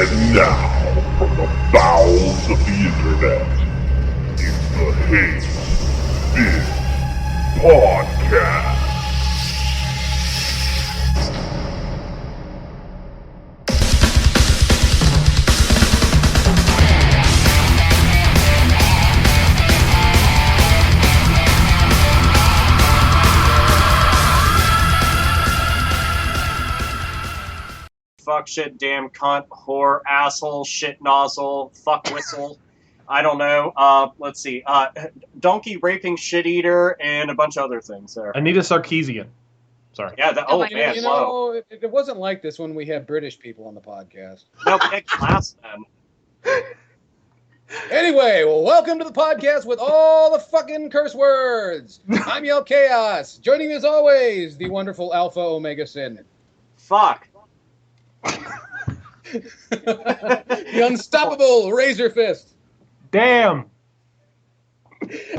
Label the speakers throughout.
Speaker 1: And now, from the bowels of the internet, it's the Hey This Podcast.
Speaker 2: Fuck, shit, damn, cunt, whore, asshole, shit nozzle, fuck whistle. I don't know. Let's see. Donkey raping shit eater and a bunch of other things there.
Speaker 3: Anita Sarkeesian. Sorry.
Speaker 2: Yeah. Man,
Speaker 4: you
Speaker 2: whoa.
Speaker 4: know, it wasn't like this when we had British people on the podcast.
Speaker 2: No, big class then.
Speaker 4: Anyway, well, welcome to the podcast with all the fucking curse words. I'm Yell Chaos. Joining me as always, the wonderful Alpha Omega Sin.
Speaker 2: Fuck.
Speaker 4: The unstoppable Razor Fist.
Speaker 3: Damn.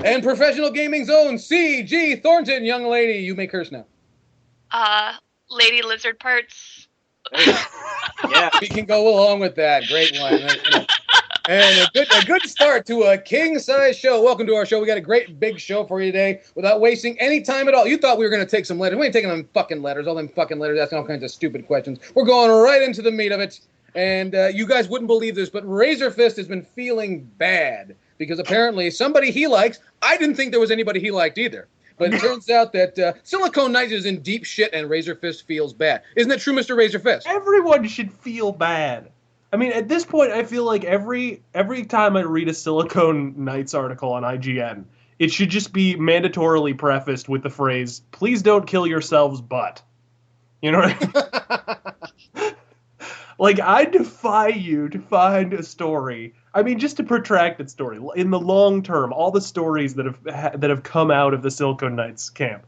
Speaker 4: And professional gaming's own C.G. Thornton, young lady. You may curse now.
Speaker 5: Lady Lizard Parts.
Speaker 2: Yeah.
Speaker 4: We can go along with that. Great one. And a good start to a king-size show. Welcome to our show. We got a great big show for you today without wasting any time at all. You thought we were going to take some letters. We ain't taking them fucking letters, all them fucking letters, asking all kinds of stupid questions. We're going right into the meat of it. And you guys wouldn't believe this, but Razor Fist has been feeling bad because apparently somebody he likes, I didn't think there was anybody he liked either. But it turns out that Silicone Knights is in deep shit and Razor Fist feels bad. Isn't that true, Mr. Razor Fist?
Speaker 3: Everyone should feel bad. I mean, at this point, I feel like every time I read a Silicone Knights article on IGN, it should just be mandatorily prefaced with the phrase, "Please don't kill yourselves, but." You know what I mean? Like, I defy you to find a story. I mean, just a protracted story. In the long term, all the stories that have come out of the Silicone Knights camp,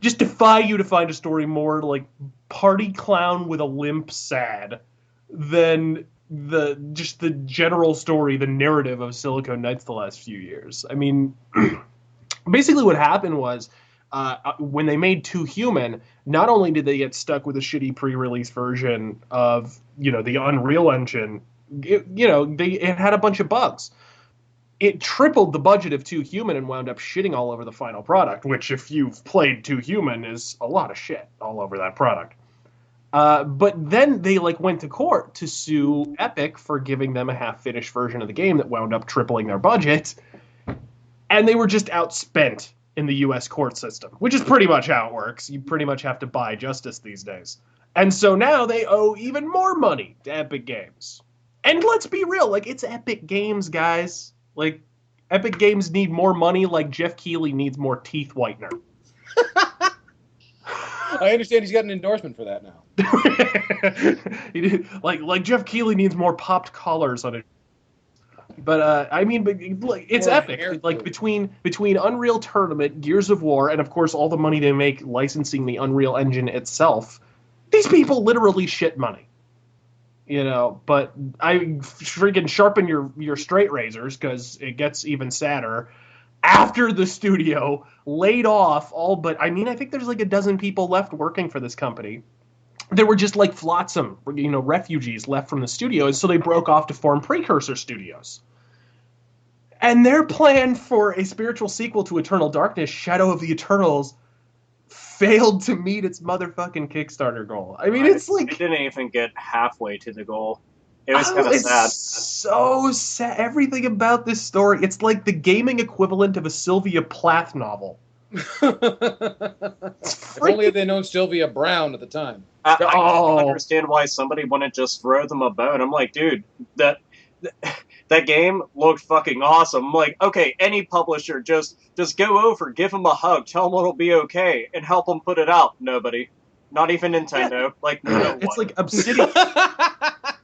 Speaker 3: just defy you to find a story more like party clown with a limp sad than the general story, the narrative of Silicone Knights the last few years. I mean, basically what happened was, when they made Too Human, not only did they get stuck with a shitty pre-release version of, the Unreal Engine, it had a bunch of bugs. It tripled the budget of Too Human and wound up shitting all over the final product, which, if you've played Too Human, is a lot of shit all over that product. But then they went to court to sue Epic for giving them a half-finished version of the game that wound up tripling their budget, and they were just outspent in the U.S. court system, which is pretty much how it works. You pretty much have to buy justice these days. And so now they owe even more money to Epic Games. And let's be real, it's Epic Games, guys. Epic Games need more money like Jeff Keighley needs more teeth whitener.
Speaker 4: I understand he's got an endorsement for that now.
Speaker 3: like Jeff Keighley needs more popped collars on it. But it's Epic. Between Unreal Tournament, Gears of War, and of course all the money they make licensing the Unreal Engine itself, these people literally shit money. But I freaking sharpen your straight razors because it gets even sadder. After the studio laid off I think there's a dozen people left working for this company. There were just flotsam, refugees left from the studio, and so they broke off to form Precursor Studios. And their plan for a spiritual sequel to Eternal Darkness, Shadow of the Eternals, failed to meet its motherfucking Kickstarter goal. I mean, it
Speaker 2: didn't even get halfway to the goal. It was kind of sad.
Speaker 3: So sad. Everything about this story, it's like the gaming equivalent of a Sylvia Plath novel.
Speaker 4: If only they'd known Sylvia Brown at the time.
Speaker 2: I don't understand why somebody wouldn't just throw them a bone. I'm like, dude, that game looked fucking awesome. I'm like, okay, any publisher, just go over, give them a hug, tell them it'll be okay, and help them put it out. Nobody. Not even Nintendo. No
Speaker 3: it's
Speaker 2: one.
Speaker 3: like Obsidian.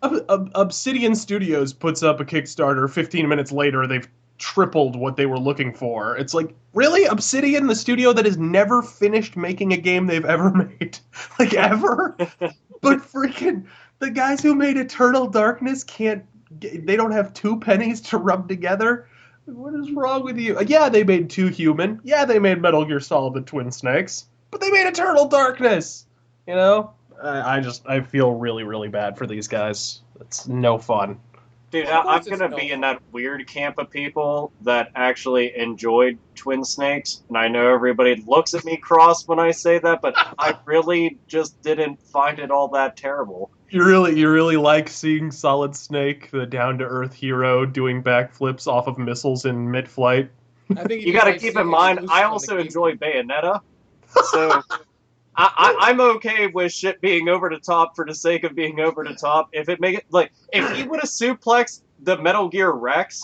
Speaker 3: Obsidian Studios puts up a Kickstarter. 15 minutes later, they've tripled what they were looking for. It's like, really? Obsidian, the studio that has never finished making a game they've ever made? Ever? But freaking the guys who made Eternal Darkness they don't have 2 pennies to rub together? What is wrong with you? Yeah, they made Too Human. Yeah, they made Metal Gear Solid: The Twin Snakes. But they made Eternal Darkness! I feel really, really bad for these guys. It's no fun.
Speaker 2: Dude,
Speaker 4: Of course
Speaker 2: I'm
Speaker 4: it's
Speaker 2: gonna
Speaker 4: no
Speaker 2: be in
Speaker 4: fun.
Speaker 2: that weird camp of people that actually enjoyed Twin Snakes, and I know everybody looks at me cross when I say that, but I really just didn't find it all that terrible.
Speaker 3: You really like seeing Solid Snake, the down-to-earth hero, doing backflips off of missiles in mid-flight.
Speaker 4: I think
Speaker 2: You gotta keep in mind, I also enjoy Bayonetta, so I'm okay with shit being over the top for the sake of being over the top. If it make it like if he would have suplexed the Metal Gear Rex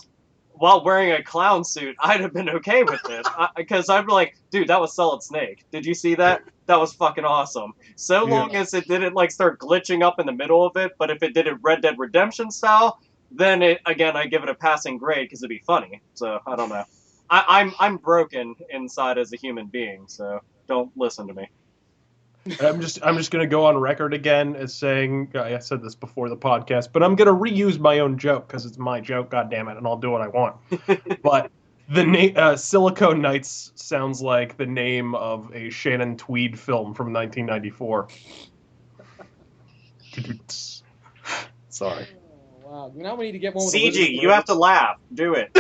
Speaker 2: while wearing a clown suit, I'd have been okay with it because I'm like, dude, that was Solid Snake. Did you see that? That was fucking awesome. So long as it didn't like start glitching up in the middle of it, but if it did it Red Dead Redemption style, then I give it a passing grade because it'd be funny. So I don't know. I'm broken inside as a human being, so don't listen to me.
Speaker 3: I'm just gonna go on record again as saying I said this before the podcast, but I'm gonna reuse my own joke because it's my joke, God damn it, and I'll do what I want. But the name Silicon Knights sounds like the name of a Shannon Tweed film from 1994. Sorry.
Speaker 4: Oh, wow. Now we need to get one with
Speaker 2: CG,
Speaker 4: Elizabeth
Speaker 2: you have to laugh. Do it.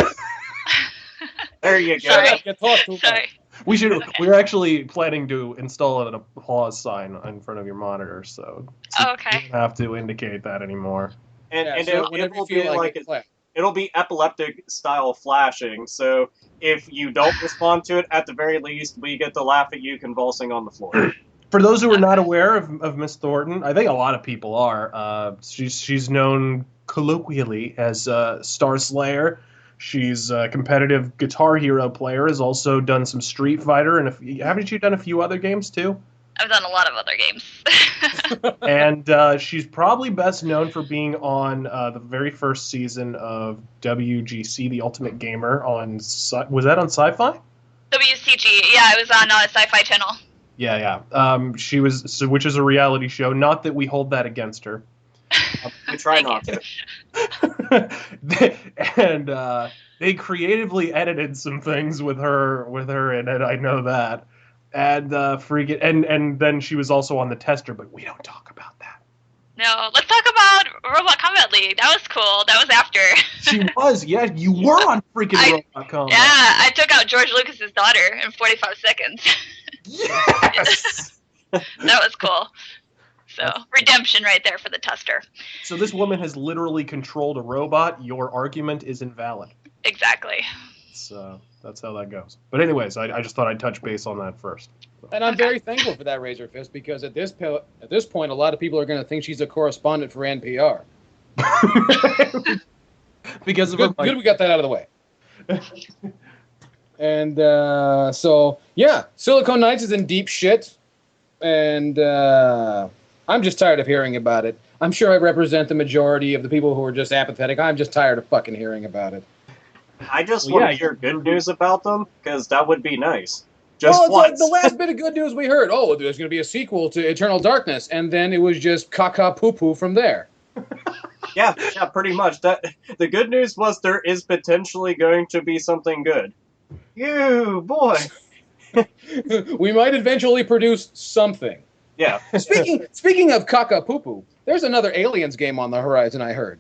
Speaker 2: There you go.
Speaker 5: Sorry.
Speaker 4: Shut up, you talk too much.
Speaker 5: Sorry.
Speaker 3: We're actually planning to install an applause sign in front of your monitor, so
Speaker 5: Oh,
Speaker 3: you
Speaker 5: okay.
Speaker 3: don't have to indicate that anymore.
Speaker 2: And,
Speaker 4: Yeah,
Speaker 2: and
Speaker 4: so
Speaker 2: it
Speaker 4: whenever you
Speaker 2: will
Speaker 4: feel
Speaker 2: be like
Speaker 4: it, clap.
Speaker 2: it'll be epileptic style flashing. So if you don't respond to it, at the very least, we get to laugh at you convulsing on the floor.
Speaker 3: For those who are not aware of Miss Thornton, I think a lot of people are. She's known colloquially as Star Slayer. She's a competitive Guitar Hero player. Has also done some Street Fighter, and haven't you done a few other games too?
Speaker 5: I've done a lot of other games.
Speaker 3: And she's probably best known for being on the very first season of WGC, The Ultimate Gamer. Was that on Sci-Fi?
Speaker 5: WCG, yeah, I was on Sci-Fi Channel.
Speaker 3: Yeah. She was, which is a reality show. Not that we hold that against her.
Speaker 2: We try
Speaker 5: Thank
Speaker 2: not
Speaker 5: you.
Speaker 2: to.
Speaker 3: And they creatively edited some things with her in it. I know that. And and then she was also on the tester, but we don't talk about that.
Speaker 5: No, let's talk about Robot Combat League. That was cool. That was after.
Speaker 3: She was, yeah. You were on freaking Robot Combat.
Speaker 5: Yeah, I took out George Lucas's daughter in 45 seconds.
Speaker 3: Yes.
Speaker 5: That was cool. So, redemption right there for the tester.
Speaker 3: So this woman has literally controlled a robot. Your argument is invalid.
Speaker 5: Exactly.
Speaker 3: So that's how that goes. But anyways, I just thought I'd touch base on that first.
Speaker 4: And I'm very thankful for that, Razor Fist, because at this point, a lot of people are going to think she's a correspondent for NPR.
Speaker 3: Because of
Speaker 4: Good,
Speaker 3: her,
Speaker 4: good we got that out of the way. And so, yeah, Silicon Knights is in deep shit. And I'm just tired of hearing about it. I'm sure I represent the majority of the people who are just apathetic. I'm just tired of fucking hearing about it.
Speaker 2: I just
Speaker 3: Well,
Speaker 2: want to
Speaker 3: yeah,
Speaker 2: hear good news about them because that would be nice.
Speaker 4: Well,
Speaker 2: Just
Speaker 4: it's like
Speaker 2: once.
Speaker 4: the last bit of good news we heard. Oh, there's going to be a sequel to Eternal Darkness. And then it was just caca poo-poo from there.
Speaker 2: Yeah, pretty much. That the good news was there is potentially going to be something good. You boy.
Speaker 4: We might eventually produce something.
Speaker 2: Yeah.
Speaker 4: Speaking of caca poo-poo, there's another Aliens game on the horizon, I heard.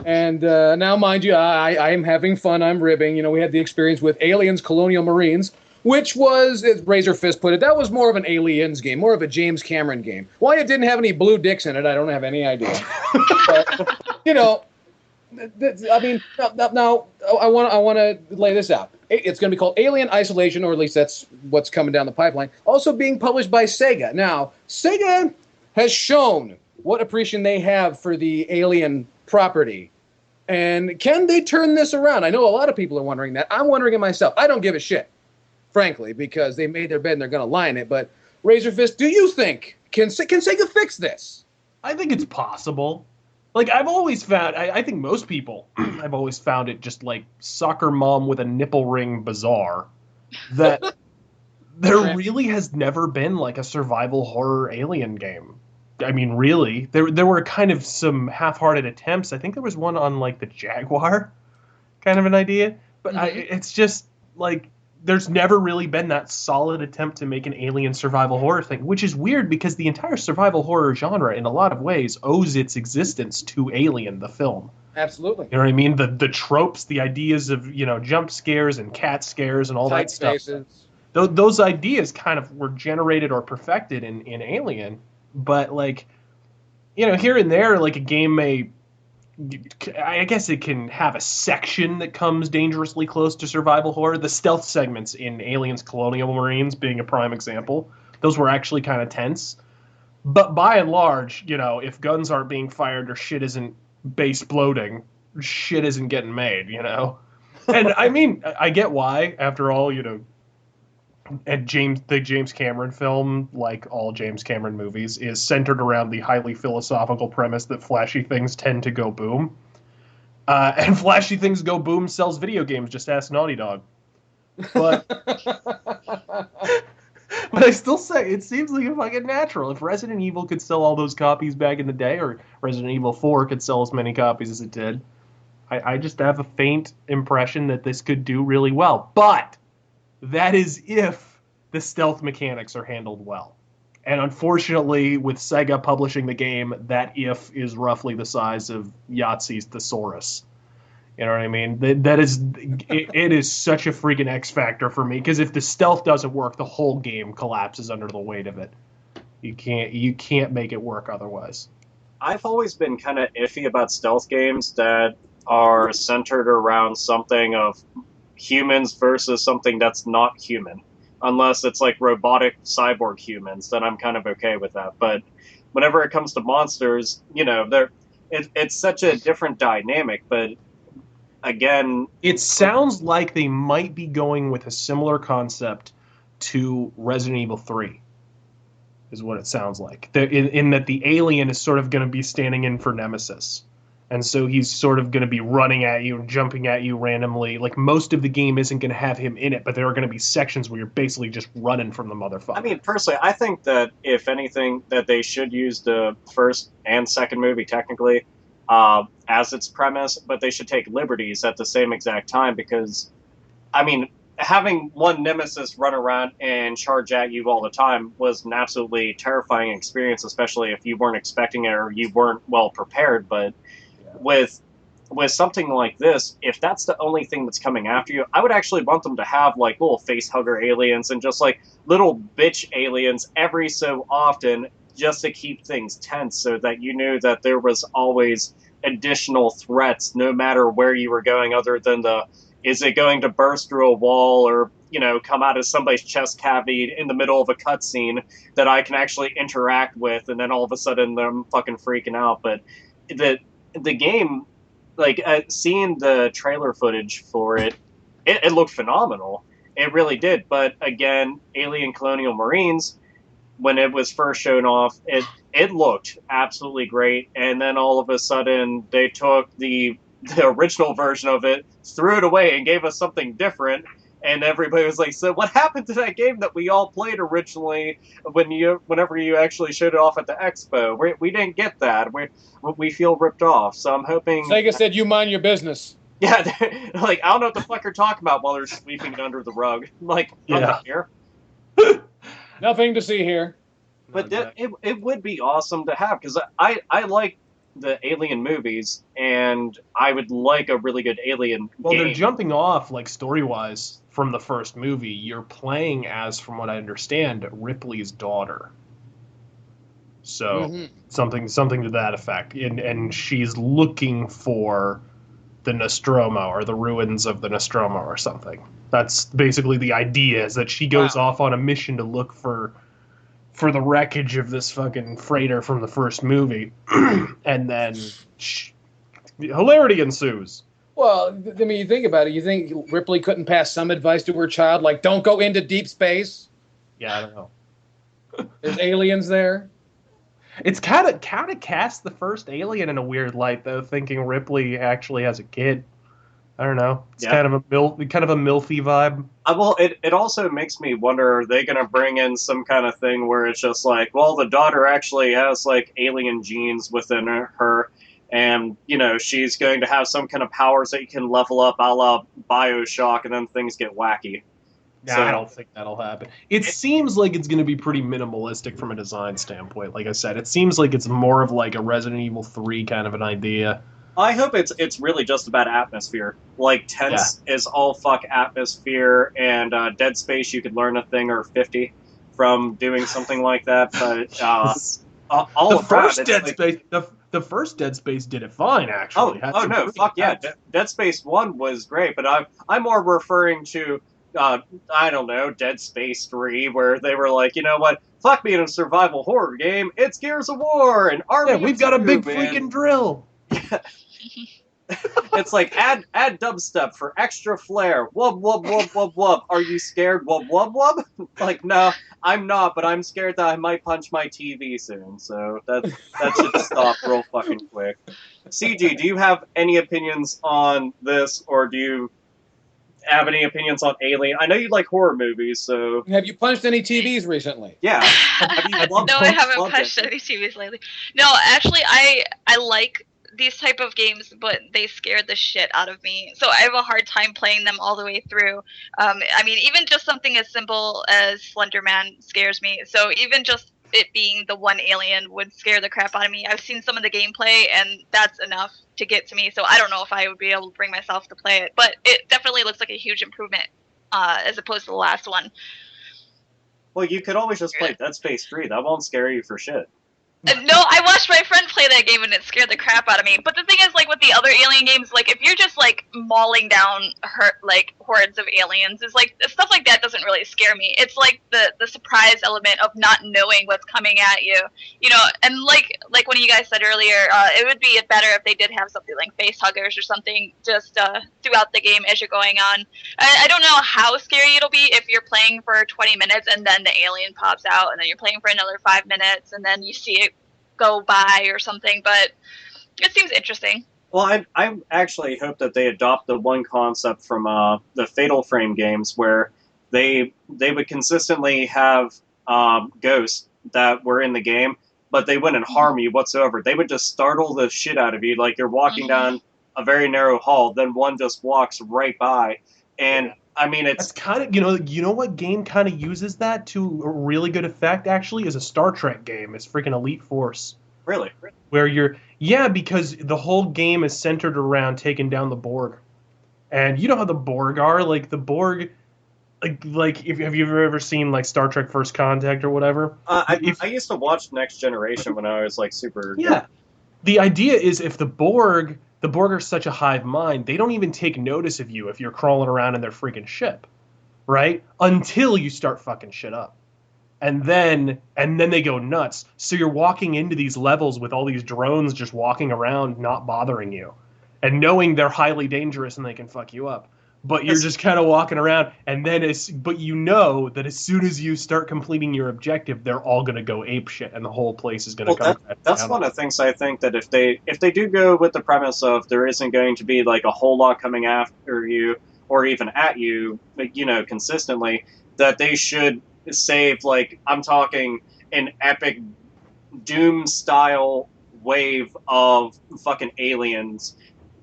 Speaker 4: And now, mind you, I am having fun. I'm ribbing. You know, we had the experience with Aliens Colonial Marines, which was, as Razor Fist put it, that was more of an Aliens game, more of a James Cameron game. Why it didn't have any blue dicks in it, I don't have any idea. But, you know, I mean, now I want to lay this out. It's going to be called Alien Isolation, or at least that's what's coming down the pipeline. Also being published by Sega. Now, Sega has shown what appreciation they have for the Alien property. And can they turn this around? I know a lot of people are wondering that. I'm wondering it myself. I don't give a shit, frankly, because they made their bed and they're going to lie in it. But Razor Fist, do you think, can Sega fix this?
Speaker 3: I think it's possible. Like, I've always found, I think most people, I've always found it just like soccer mom with a nipple ring bizarre that there really has never been like a survival horror alien game. I mean, really, there were kind of some half-hearted attempts. I think there was one on like the Jaguar, kind of an idea. But it's just like there's never really been that solid attempt to make an alien survival horror thing, which is weird because the entire survival horror genre, in a lot of ways, owes its existence to Alien, the film.
Speaker 4: Absolutely.
Speaker 3: You know what I mean? The tropes, the ideas of, jump scares and cat scares and all
Speaker 4: Tight
Speaker 3: that stuff.
Speaker 4: spaces.
Speaker 3: Those ideas kind of were generated or perfected in Alien, but like, here and there, like a game may, I guess it can have a section that comes dangerously close to survival horror. The stealth segments in Aliens Colonial Marines being a prime example. Those were actually kind of tense. But by and large, if guns aren't being fired or shit isn't base bloating, shit isn't getting made, And I mean, I get why, after all, and the James Cameron film, like all James Cameron movies, is centered around the highly philosophical premise that flashy things tend to go boom. And flashy things go boom sells video games, just ask Naughty Dog. But but I still say it seems like a fucking natural. If Resident Evil could sell all those copies back in the day, or Resident Evil 4 could sell as many copies as it did, I just have a faint impression that this could do really well. But that is if the stealth mechanics are handled well. And unfortunately, with Sega publishing the game, that if is roughly the size of Yahtzee's Thesaurus. You know what I mean? That is, it is such a freaking X factor for me, because if the stealth doesn't work, the whole game collapses under the weight of it. You can't make it work otherwise.
Speaker 2: I've always been kind of iffy about stealth games that are centered around something of humans versus something that's not human. Unless it's like robotic cyborg humans, then I'm kind of okay with that. But whenever it comes to monsters, it's such a different dynamic. But again,
Speaker 3: it sounds like they might be going with a similar concept to Resident Evil 3, is what it sounds like. In that the alien is sort of going to be standing in for Nemesis. And so he's sort of going to be running at you and jumping at you randomly. Like, most of the game isn't going to have him in it, but there are going to be sections where you're basically just running from the motherfucker.
Speaker 2: I mean, personally, I think that if anything, that they should use the first and second movie, technically, as its premise, but they should take liberties at the same exact time, because, I mean, having one Nemesis run around and charge at you all the time was an absolutely terrifying experience, especially if you weren't expecting it or you weren't well prepared, but with something like this, if that's the only thing that's coming after you, I would actually want them to have like little face hugger aliens and just like little bitch aliens every so often, just to keep things tense, so that you knew that there was always additional threats no matter where you were going, other than is it going to burst through a wall or come out of somebody's chest cavity in the middle of a cutscene that I can actually interact with, and then all of a sudden I'm fucking freaking out. But the game, like, seeing the trailer footage for it looked phenomenal. It really did. But again, Alien Colonial Marines, when it was first shown off, it looked absolutely great. And then all of a sudden, they took the original version of it, threw it away, and gave us something different. And everybody was like, so what happened to that game that we all played originally whenever you actually showed it off at the expo? We didn't get that. We feel ripped off. So I'm hoping...
Speaker 4: Sega said, you mind your business.
Speaker 2: Yeah, like, I don't know what the fuck you're talking about while they're sweeping it under the rug. Like, I'm not here.
Speaker 4: Nothing to see here.
Speaker 2: But it would be awesome to have, because I like the Alien movies, and I would like a really good Alien game.
Speaker 3: They're jumping off, like, story-wise from the first movie. You're playing as, from what I understand, Ripley's daughter. So, something to that effect. And she's looking for the Nostromo, or the ruins of the Nostromo, or something. That's basically the idea, is that she goes off on a mission to look for the wreckage of this fucking freighter from the first movie. And then hilarity ensues.
Speaker 4: Well, I mean, you think about it. You think Ripley couldn't pass some advice to her child, like, don't go into deep space?
Speaker 3: Yeah, I don't know.
Speaker 4: There's aliens there.
Speaker 3: It's kind of cast the first Alien in a weird light, though, thinking Ripley actually has a kid. I don't know. It's kind of a milfy vibe.
Speaker 2: Well, it also makes me wonder, are they going to bring in some kind of thing where it's just like, well, the daughter actually has, like, alien genes within her, and, she's going to have some kind of powers that you can level up a la BioShock, and then things get wacky.
Speaker 3: Nah,
Speaker 2: So-
Speaker 3: I don't think that'll happen. It seems like it's going to be pretty minimalistic from a design standpoint. Like I said, it seems like it's more of like a Resident Evil 3 kind of an idea.
Speaker 2: I hope it's really just about atmosphere. Like Tense is all fuck atmosphere, and Dead Space you could learn a thing or 50 from doing something like that. But all
Speaker 3: The
Speaker 2: around,
Speaker 3: first
Speaker 2: it's
Speaker 3: Dead
Speaker 2: like-
Speaker 3: Space, the first Dead Space did it fine actually. Had
Speaker 2: Oh
Speaker 3: some
Speaker 2: no,
Speaker 3: pretty-
Speaker 2: fuck yeah! Dead Space 1 was great, but I'm more referring to I don't know, Dead Space 3, where they were like, you know what? Fuck being a survival horror game. It's Gears of War and Army.
Speaker 3: Yeah,
Speaker 2: of
Speaker 3: we've got a
Speaker 2: Two,
Speaker 3: big
Speaker 2: man.
Speaker 3: freaking drill.
Speaker 2: It's like add dubstep for extra flair. Wub wub wub wub wub. Are you scared? Wub wub wub. Like no, I'm not, but I'm scared that I might punch my TV soon. So that should stop real fucking quick. CG, do you have any opinions on this, or do you have any opinions on Alien? I know you like horror movies, so
Speaker 4: Have you punched any TVs recently?
Speaker 2: yeah. Have you loved-
Speaker 5: No, I haven't
Speaker 2: loved
Speaker 5: punched
Speaker 2: it?
Speaker 5: any TVs lately. No, actually, I like these type of games, but they scared the shit out of me. So I have a hard time playing them all the way through. I mean, even just something as simple as Slender Man scares me. So even just it being the one alien would scare the crap out of me. I've seen some of the gameplay, and that's enough to get to me. So I don't know if I would be able to bring myself to play it, but it definitely looks like a huge improvement as opposed to the last one.
Speaker 2: Well, you could always just play Dead Space 3. That won't scare you for shit.
Speaker 5: No, I watched my friend play that game and it scared the crap out of me. But the thing is, like with the other Alien games, like if you're just like mauling down like hordes of aliens, is like stuff like that doesn't really scare me. It's like the surprise element of not knowing what's coming at you, you know. And like one of you guys said earlier, it would be better if they did have something like face huggers or something just throughout the game as you're going on. I don't know how scary it'll be if you're playing for 20 minutes and then the alien pops out, and then you're playing for another 5 minutes, and then you see it go by or something, but it seems interesting.
Speaker 2: Well, I actually hope that they adopt the one concept from the Fatal Frame games where they would consistently have ghosts that were in the game, but they wouldn't harm you whatsoever. They would just startle the shit out of you, like you're walking down a very narrow hall, then one just walks right by, and I mean
Speaker 3: That's
Speaker 2: it's
Speaker 3: kind of you know what game kind of uses that to a really good effect actually is a Star Trek game. It's freaking Elite Force.
Speaker 2: really.
Speaker 3: Where because the whole game is centered around taking down the Borg. And you know how the Borg are? Like the Borg like if have you ever seen like Star Trek First Contact or whatever?
Speaker 2: I used to watch Next Generation when I was like super.
Speaker 3: Yeah. The idea is if the Borg are such a hive mind, they don't even take notice of you if you're crawling around in their freaking ship, right? Until you start fucking shit up. And then they go nuts. So you're walking into these levels with all these drones just walking around, not bothering you. And knowing they're highly dangerous and they can fuck you up. But you're just kind of walking around, and then but you know that as soon as you start completing your objective, they're all going to go apeshit, and the whole place is going to come.
Speaker 2: That's one of the things I think that if they do go with the premise of there isn't going to be like a whole lot coming after you or even at you, you know, consistently, that they should save, like, I'm talking an epic Doom style wave of fucking aliens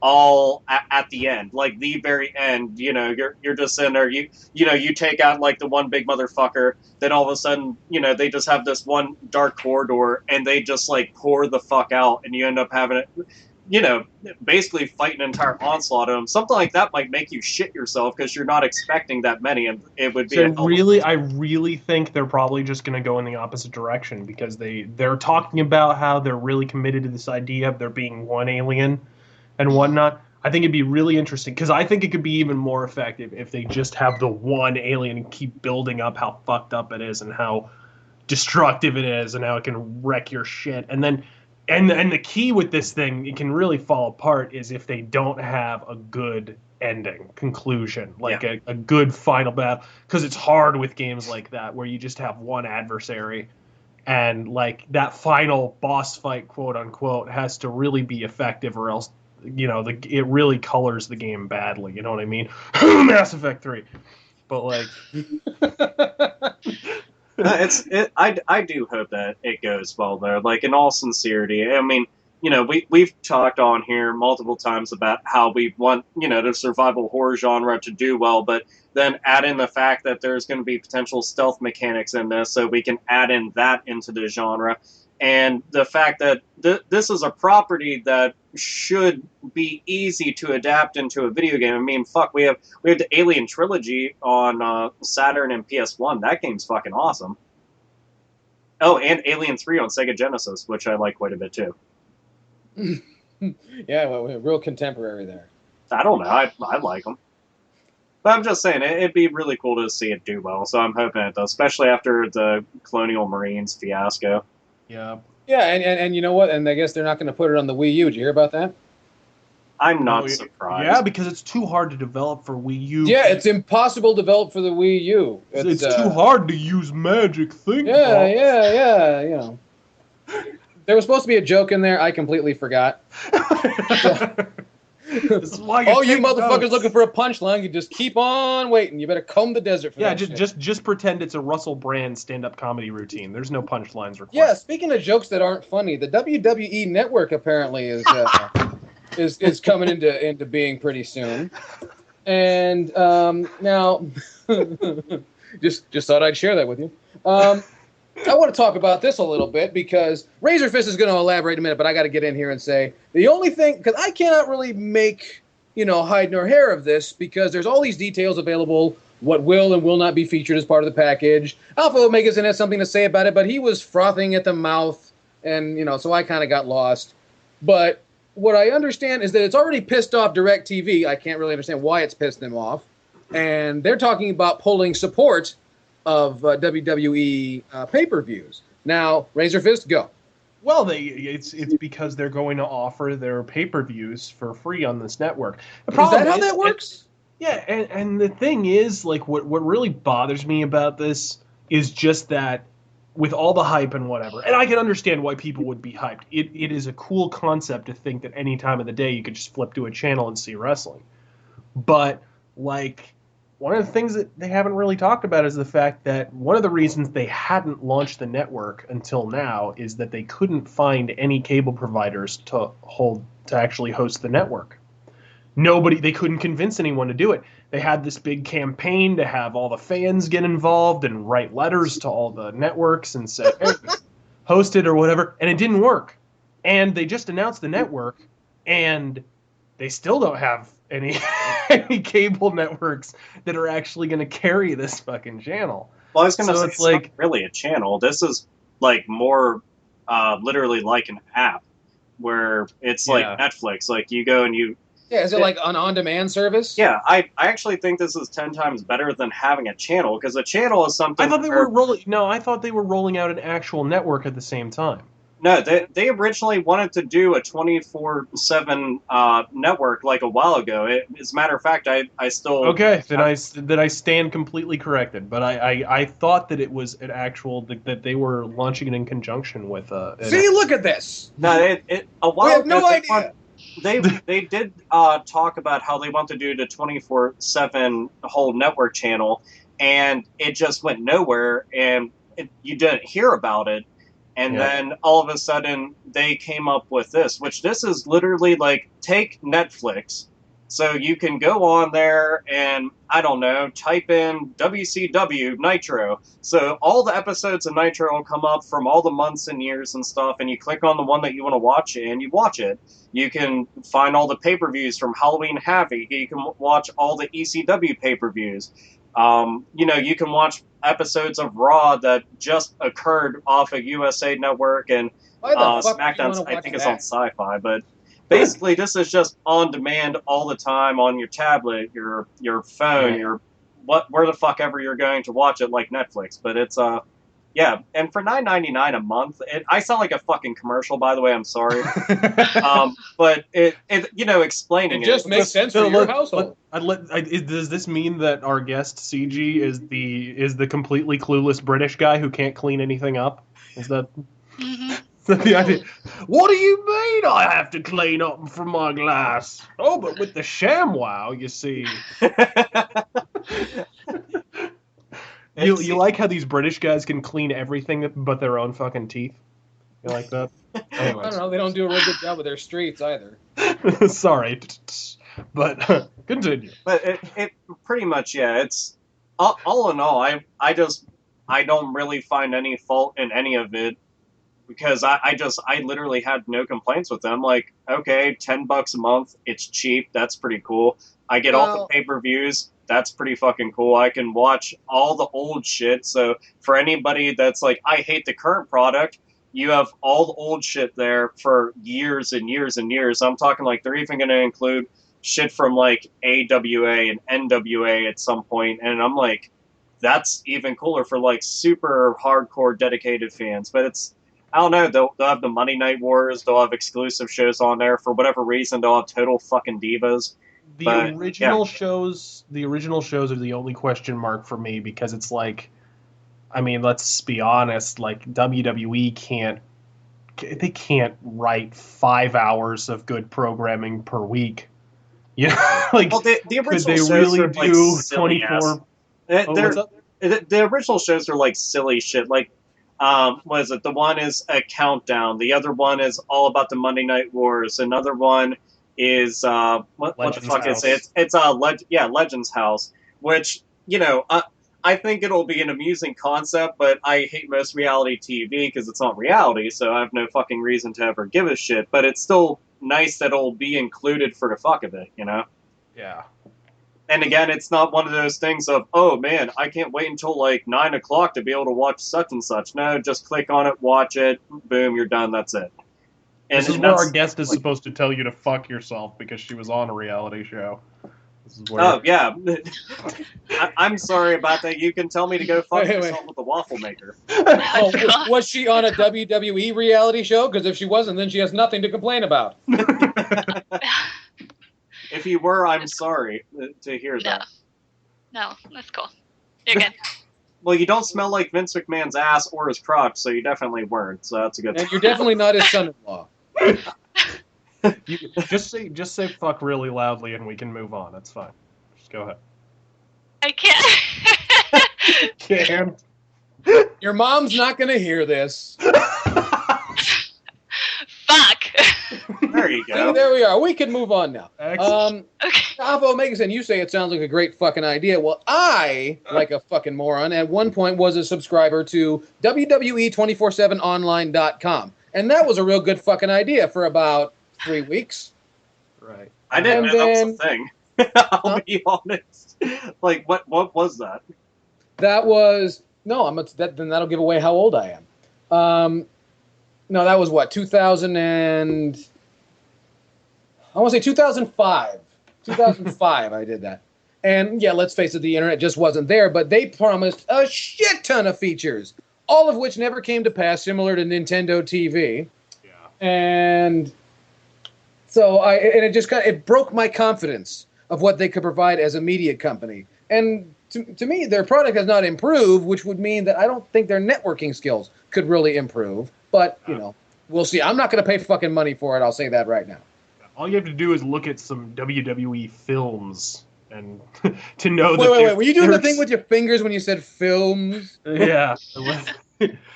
Speaker 2: all at the end, like the very end. You know, you're just in there, you know, you take out like the one big motherfucker, then all of a sudden, you know, they just have this one dark corridor and they just like pour the fuck out, and you end up having it, you know, basically fight an entire onslaught of them. Something like that might make you shit yourself because you're not expecting that many, and it would be
Speaker 3: So I really think they're probably just going to go in the opposite direction, because they're talking about how they're really committed to this idea of there being one alien and whatnot. I think it'd be really interesting, because I think it could be even more effective if they just have the one alien and keep building up how fucked up it is and how destructive it is and how it can wreck your shit. And then and the key with this thing, it can really fall apart, is if they don't have a good ending, conclusion, like a good final battle. Because it's hard with games like that where you just have one adversary, and like that final boss fight, quote unquote, has to really be effective, or else, you know, it really colors the game badly. You know what I mean? Mass Effect 3. But like,
Speaker 2: I do hope that it goes well though. Like, in all sincerity, I mean, we've talked on here multiple times about how we want, the survival horror genre to do well, but then add in the fact that there's going to be potential stealth mechanics in this, so we can add in that into the genre. And the fact that this is a property that should be easy to adapt into a video game. I mean, fuck, we have the Alien Trilogy on Saturn and PS1. That game's fucking awesome. Oh, and Alien 3 on Sega Genesis, which I like quite a bit too.
Speaker 4: Yeah, well, we're real contemporary there.
Speaker 2: I don't know. I like them. But I'm just saying, it'd be really cool to see it do well. So I'm hoping it does, especially after the Colonial Marines fiasco.
Speaker 3: Yeah.
Speaker 4: Yeah, and you know what? And I guess they're not going to put it on the Wii U. Did you hear about that?
Speaker 2: I'm not surprised.
Speaker 3: Yeah, because it's too hard to develop for Wii U.
Speaker 4: Yeah, it's impossible to develop for the Wii U.
Speaker 3: It's too hard to use Magic Think
Speaker 4: Yeah, you know. There was supposed to be a joke in there. I completely forgot.
Speaker 3: This is why
Speaker 4: Oh, you motherfuckers looking for a punchline, you just keep on waiting. You better comb the desert for that shit.
Speaker 3: just pretend it's a Russell Brand stand-up comedy routine. There's no punchlines required.
Speaker 4: Yeah, speaking of jokes that aren't funny, the WWE Network apparently is coming into being pretty soon. And now, just thought I'd share that with you. I want to talk about this a little bit because Razorfist is going to elaborate in a minute, but I got to get in here and say the only thing, because I cannot really make, hide nor hair of this because there's all these details available, what will and will not be featured as part of the package. Alpha Omegason has something to say about it, but he was frothing at the mouth, and, so I kind of got lost. But what I understand is that it's already pissed off DirecTV. I can't really understand why it's pissed them off. And they're talking about pulling support of WWE pay-per-views. Now, Razorfist, go.
Speaker 3: Well, it's because they're going to offer their pay-per-views for free on this network.
Speaker 4: Is that how that works?
Speaker 3: Yeah, and the thing is, like, what really bothers me about this is just that with all the hype and whatever, and I can understand why people would be hyped. It is a cool concept to think that any time of the day you could just flip to a channel and see wrestling. But, like, one of the things that they haven't really talked about is the fact that one of the reasons they hadn't launched the network until now is that they couldn't find any cable providers to actually host the network. They couldn't convince anyone to do it. They had this big campaign to have all the fans get involved and write letters to all the networks and say, hey, host it or whatever, and it didn't work. And they just announced the network, and they still don't have any cable networks that are actually going to carry this fucking channel.
Speaker 2: Well, I was going to say,
Speaker 3: it's
Speaker 2: not really a channel. This is like more literally like an app where it's like Netflix. Like you go and you...
Speaker 4: Yeah, is it like an on-demand service?
Speaker 2: Yeah, I actually think this is 10 times better than having a channel, because a channel is something...
Speaker 3: I thought they were rolling out an actual network at the same time.
Speaker 2: No, they originally wanted to do a 24/7 network like a while ago. As a matter of fact, I still...
Speaker 3: Okay, then I stand completely corrected. But I thought that it was an actual... that they were launching it in conjunction with...
Speaker 4: See, look at this!
Speaker 2: No, a while
Speaker 4: we have no idea!
Speaker 2: They did talk about how they want to do the 24/7 whole network channel, and it just went nowhere, and you didn't hear about it. And then all of a sudden they came up with this, which this is literally like take Netflix. So you can go on there and, I don't know, type in WCW Nitro. So all the episodes of Nitro will come up from all the months and years and stuff, and you click on the one that you want to watch and you watch it. You can find all the pay-per-views from Halloween Havoc. You can watch all the ECW pay-per-views. You can watch episodes of Raw that just occurred off of USA Network, and SmackDown, I think it's on Sci-Fi, but basically this is just on demand all the time on your tablet, your phone, where the fuck ever you're going to watch it, like Netflix. But it's and for $9.99 a month, I sound like a fucking commercial, by the way, I'm sorry. But explaining
Speaker 4: it just makes sense for your household.
Speaker 3: Does this mean that our guest CG is the completely clueless British guy who can't clean anything up? Is that the idea? What do you mean I have to clean up from my glass? Oh, but with the ShamWow, you see. You like how these British guys can clean everything but their own fucking teeth? You like that?
Speaker 4: I
Speaker 3: Anyways.
Speaker 4: don't know. They don't do a real good job with their streets either.
Speaker 3: Sorry, but continue.
Speaker 2: But it pretty much, yeah. It's all in all, I don't really find any fault in any of it because I literally had no complaints with them. Like, okay, $10 a month, it's cheap. That's pretty cool. I get all the
Speaker 4: Well-
Speaker 2: pay-per-views. That's pretty fucking cool. I can watch all the old shit. So for anybody that's like, I hate the current product, you have all the old shit there for years and years and years. I'm talking like they're even going to include shit from like AWA and NWA at some point, and I'm like, that's even cooler for like super hardcore dedicated fans. But it's, I don't know, they'll have the Monday Night Wars, they'll have exclusive shows on there for whatever reason. They'll have Total fucking Divas.
Speaker 3: The
Speaker 2: But,
Speaker 3: original shows are the only question mark for me because it's like, I mean, let's be honest, like WWE can't write 5 hours of good programming per week. Yeah, like
Speaker 2: Well, the
Speaker 3: could
Speaker 2: original
Speaker 3: they
Speaker 2: shows
Speaker 3: really
Speaker 2: are like
Speaker 3: do
Speaker 2: silly
Speaker 3: 24?
Speaker 2: ass.
Speaker 3: Oh, what's up?
Speaker 2: The original shows are like silly shit. Like, what is it? The one is a countdown. The other one is all about the Monday Night Wars. Another one is what the
Speaker 3: Legends
Speaker 2: fuck
Speaker 3: House.
Speaker 2: is it? It's Legends House. Which, you know, I think it'll be an amusing concept, but I hate most reality TV because it's not reality, so I have no fucking reason to ever give a shit. But it's still nice that it'll be included for the fuck of it, you know?
Speaker 3: Yeah.
Speaker 2: And again, it's not one of those things of, oh man, I can't wait until like 9 o'clock to be able to watch such and such. No, just click on it, watch it, boom, you're done, that's it. And
Speaker 3: This is where our guest is supposed to tell you to fuck yourself because she was on a reality show. This is where
Speaker 2: Oh, yeah. I'm sorry about that. You can tell me to go fuck
Speaker 4: Wait.
Speaker 2: yourself with the waffle maker.
Speaker 4: Oh, was she on a WWE reality show? Because if she wasn't, then she has nothing to complain about.
Speaker 2: If you were, I'm sorry to hear
Speaker 5: No.
Speaker 2: that.
Speaker 5: No, that's cool. You're good.
Speaker 2: Well, you don't smell like Vince McMahon's ass or his crotch, so you definitely weren't. So that's a good
Speaker 4: And you're definitely not his son-in-law.
Speaker 3: you, just say fuck really loudly and we can move on. That's fine. Just go ahead.
Speaker 5: I can't.
Speaker 3: Can.
Speaker 4: Your mom's not going to hear this.
Speaker 5: Fuck.
Speaker 2: There you
Speaker 4: See,
Speaker 2: go.
Speaker 4: there we are. We can move on now.
Speaker 3: Excellent.
Speaker 5: Okay.
Speaker 4: Avo Megason, you say it sounds like a great fucking idea. Well, I, like a fucking moron, at one point was a subscriber to WWE247online.com. And that was a real good fucking idea for about 3 weeks.
Speaker 3: Right.
Speaker 2: I didn't
Speaker 4: And
Speaker 2: know that was
Speaker 4: then-
Speaker 2: a thing. I'll be honest. Like, what was that?
Speaker 4: That was then that'll give away how old I am. No, that was what 2000 and I want to say 2005. 2005, I did that. And yeah, let's face it, the internet just wasn't there. But they promised a shit ton of features, all of which never came to pass, similar to Nintendo TV.
Speaker 3: Yeah.
Speaker 4: And so it broke my confidence of what they could provide as a media company. And to me, their product has not improved, which would mean that I don't think their networking skills could really improve. But, we'll see. I'm not going to pay fucking money for it. I'll say that right now.
Speaker 3: All you have to do is look at some WWE films and to know that.
Speaker 4: Wait. Were you doing the
Speaker 3: there's-
Speaker 4: thing with your fingers when you said films?
Speaker 3: Yeah.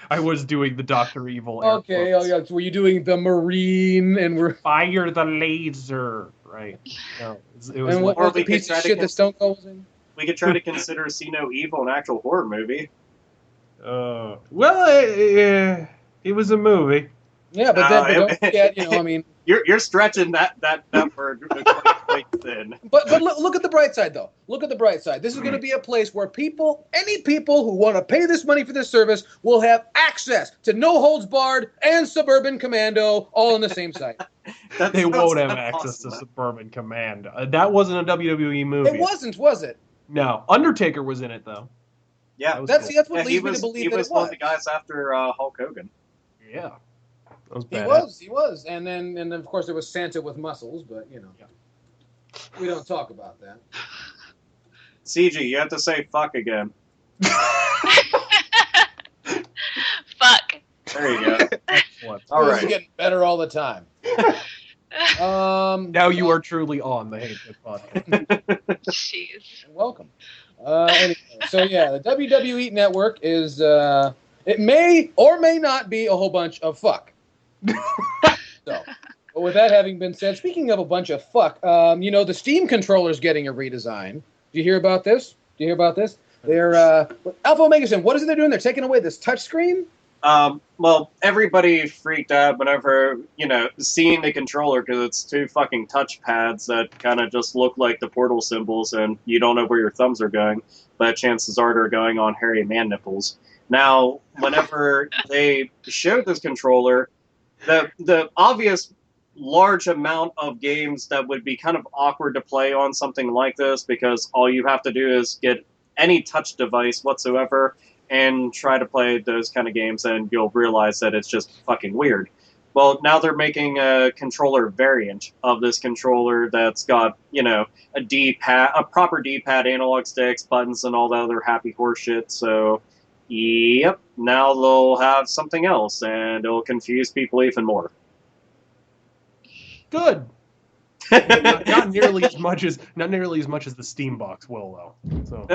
Speaker 3: I was doing the Dr. Evil. air
Speaker 4: Okay.
Speaker 3: quotes.
Speaker 4: Oh, yeah. Were you doing the Marine and we're
Speaker 3: Fire the laser. Right. No, it was
Speaker 4: and what
Speaker 2: Or
Speaker 4: was
Speaker 2: we
Speaker 4: the
Speaker 2: could
Speaker 4: piece
Speaker 2: try
Speaker 4: of
Speaker 2: to
Speaker 4: shit that Stone Cold was in?
Speaker 2: We could try to consider See No Evil an actual horror movie.
Speaker 3: It was a movie.
Speaker 4: Yeah, but don't forget, I mean.
Speaker 2: You're stretching that word quite thin.
Speaker 4: But look at the bright side, though. Look at the bright side. This is going to be a place where any people who want to pay this money for this service will have access to No Holds Barred and Suburban Commando all on the same site.
Speaker 3: They won't have access to Suburban Command. That wasn't a WWE movie.
Speaker 4: It wasn't, was it?
Speaker 3: No. Undertaker was in it, though.
Speaker 2: Yeah,
Speaker 3: That was
Speaker 4: That's
Speaker 3: cool.
Speaker 4: what
Speaker 2: he
Speaker 4: leads me
Speaker 2: was
Speaker 4: to believe
Speaker 2: he
Speaker 4: that
Speaker 2: was
Speaker 4: it
Speaker 2: one
Speaker 4: was.
Speaker 2: of the guys after Hulk Hogan.
Speaker 3: Yeah. That was
Speaker 4: He
Speaker 3: badass.
Speaker 4: was. And then of course there was Santa with muscles, but we don't talk about that.
Speaker 2: CG, you have to say fuck again.
Speaker 5: Fuck.
Speaker 2: There you go.
Speaker 3: Excellent.
Speaker 2: All
Speaker 4: This is
Speaker 2: right.
Speaker 4: getting better all the time.
Speaker 3: Now you are truly on the Hate Fit podcast.
Speaker 5: Jeez.
Speaker 4: Welcome. Anyway, so yeah, the WWE Network is it may or may not be a whole bunch of fuck. So, but with that having been said, speaking of a bunch of fuck, the Steam controller's getting a redesign. Do you hear about this? They're Alpha Omega Sim. What is it they're doing? They're taking away this touchscreen.
Speaker 2: Well, everybody freaked out whenever, seeing the controller because it's two fucking touchpads that kind of just look like the Portal symbols and you don't know where your thumbs are going, but chances are they're going on hairy man nipples. Now, whenever they showed this controller, the obvious large amount of games that would be kind of awkward to play on something like this because all you have to do is get any touch device whatsoever and try to play those kind of games, and you'll realize that it's just fucking weird. Well, now they're making a controller variant of this controller that's got, a D-pad, a proper D-pad, analog sticks, buttons, and all that other happy horse shit. So, yep, now they'll have something else, and it'll confuse people even more.
Speaker 3: Good. not nearly as much as the Steam box will though. So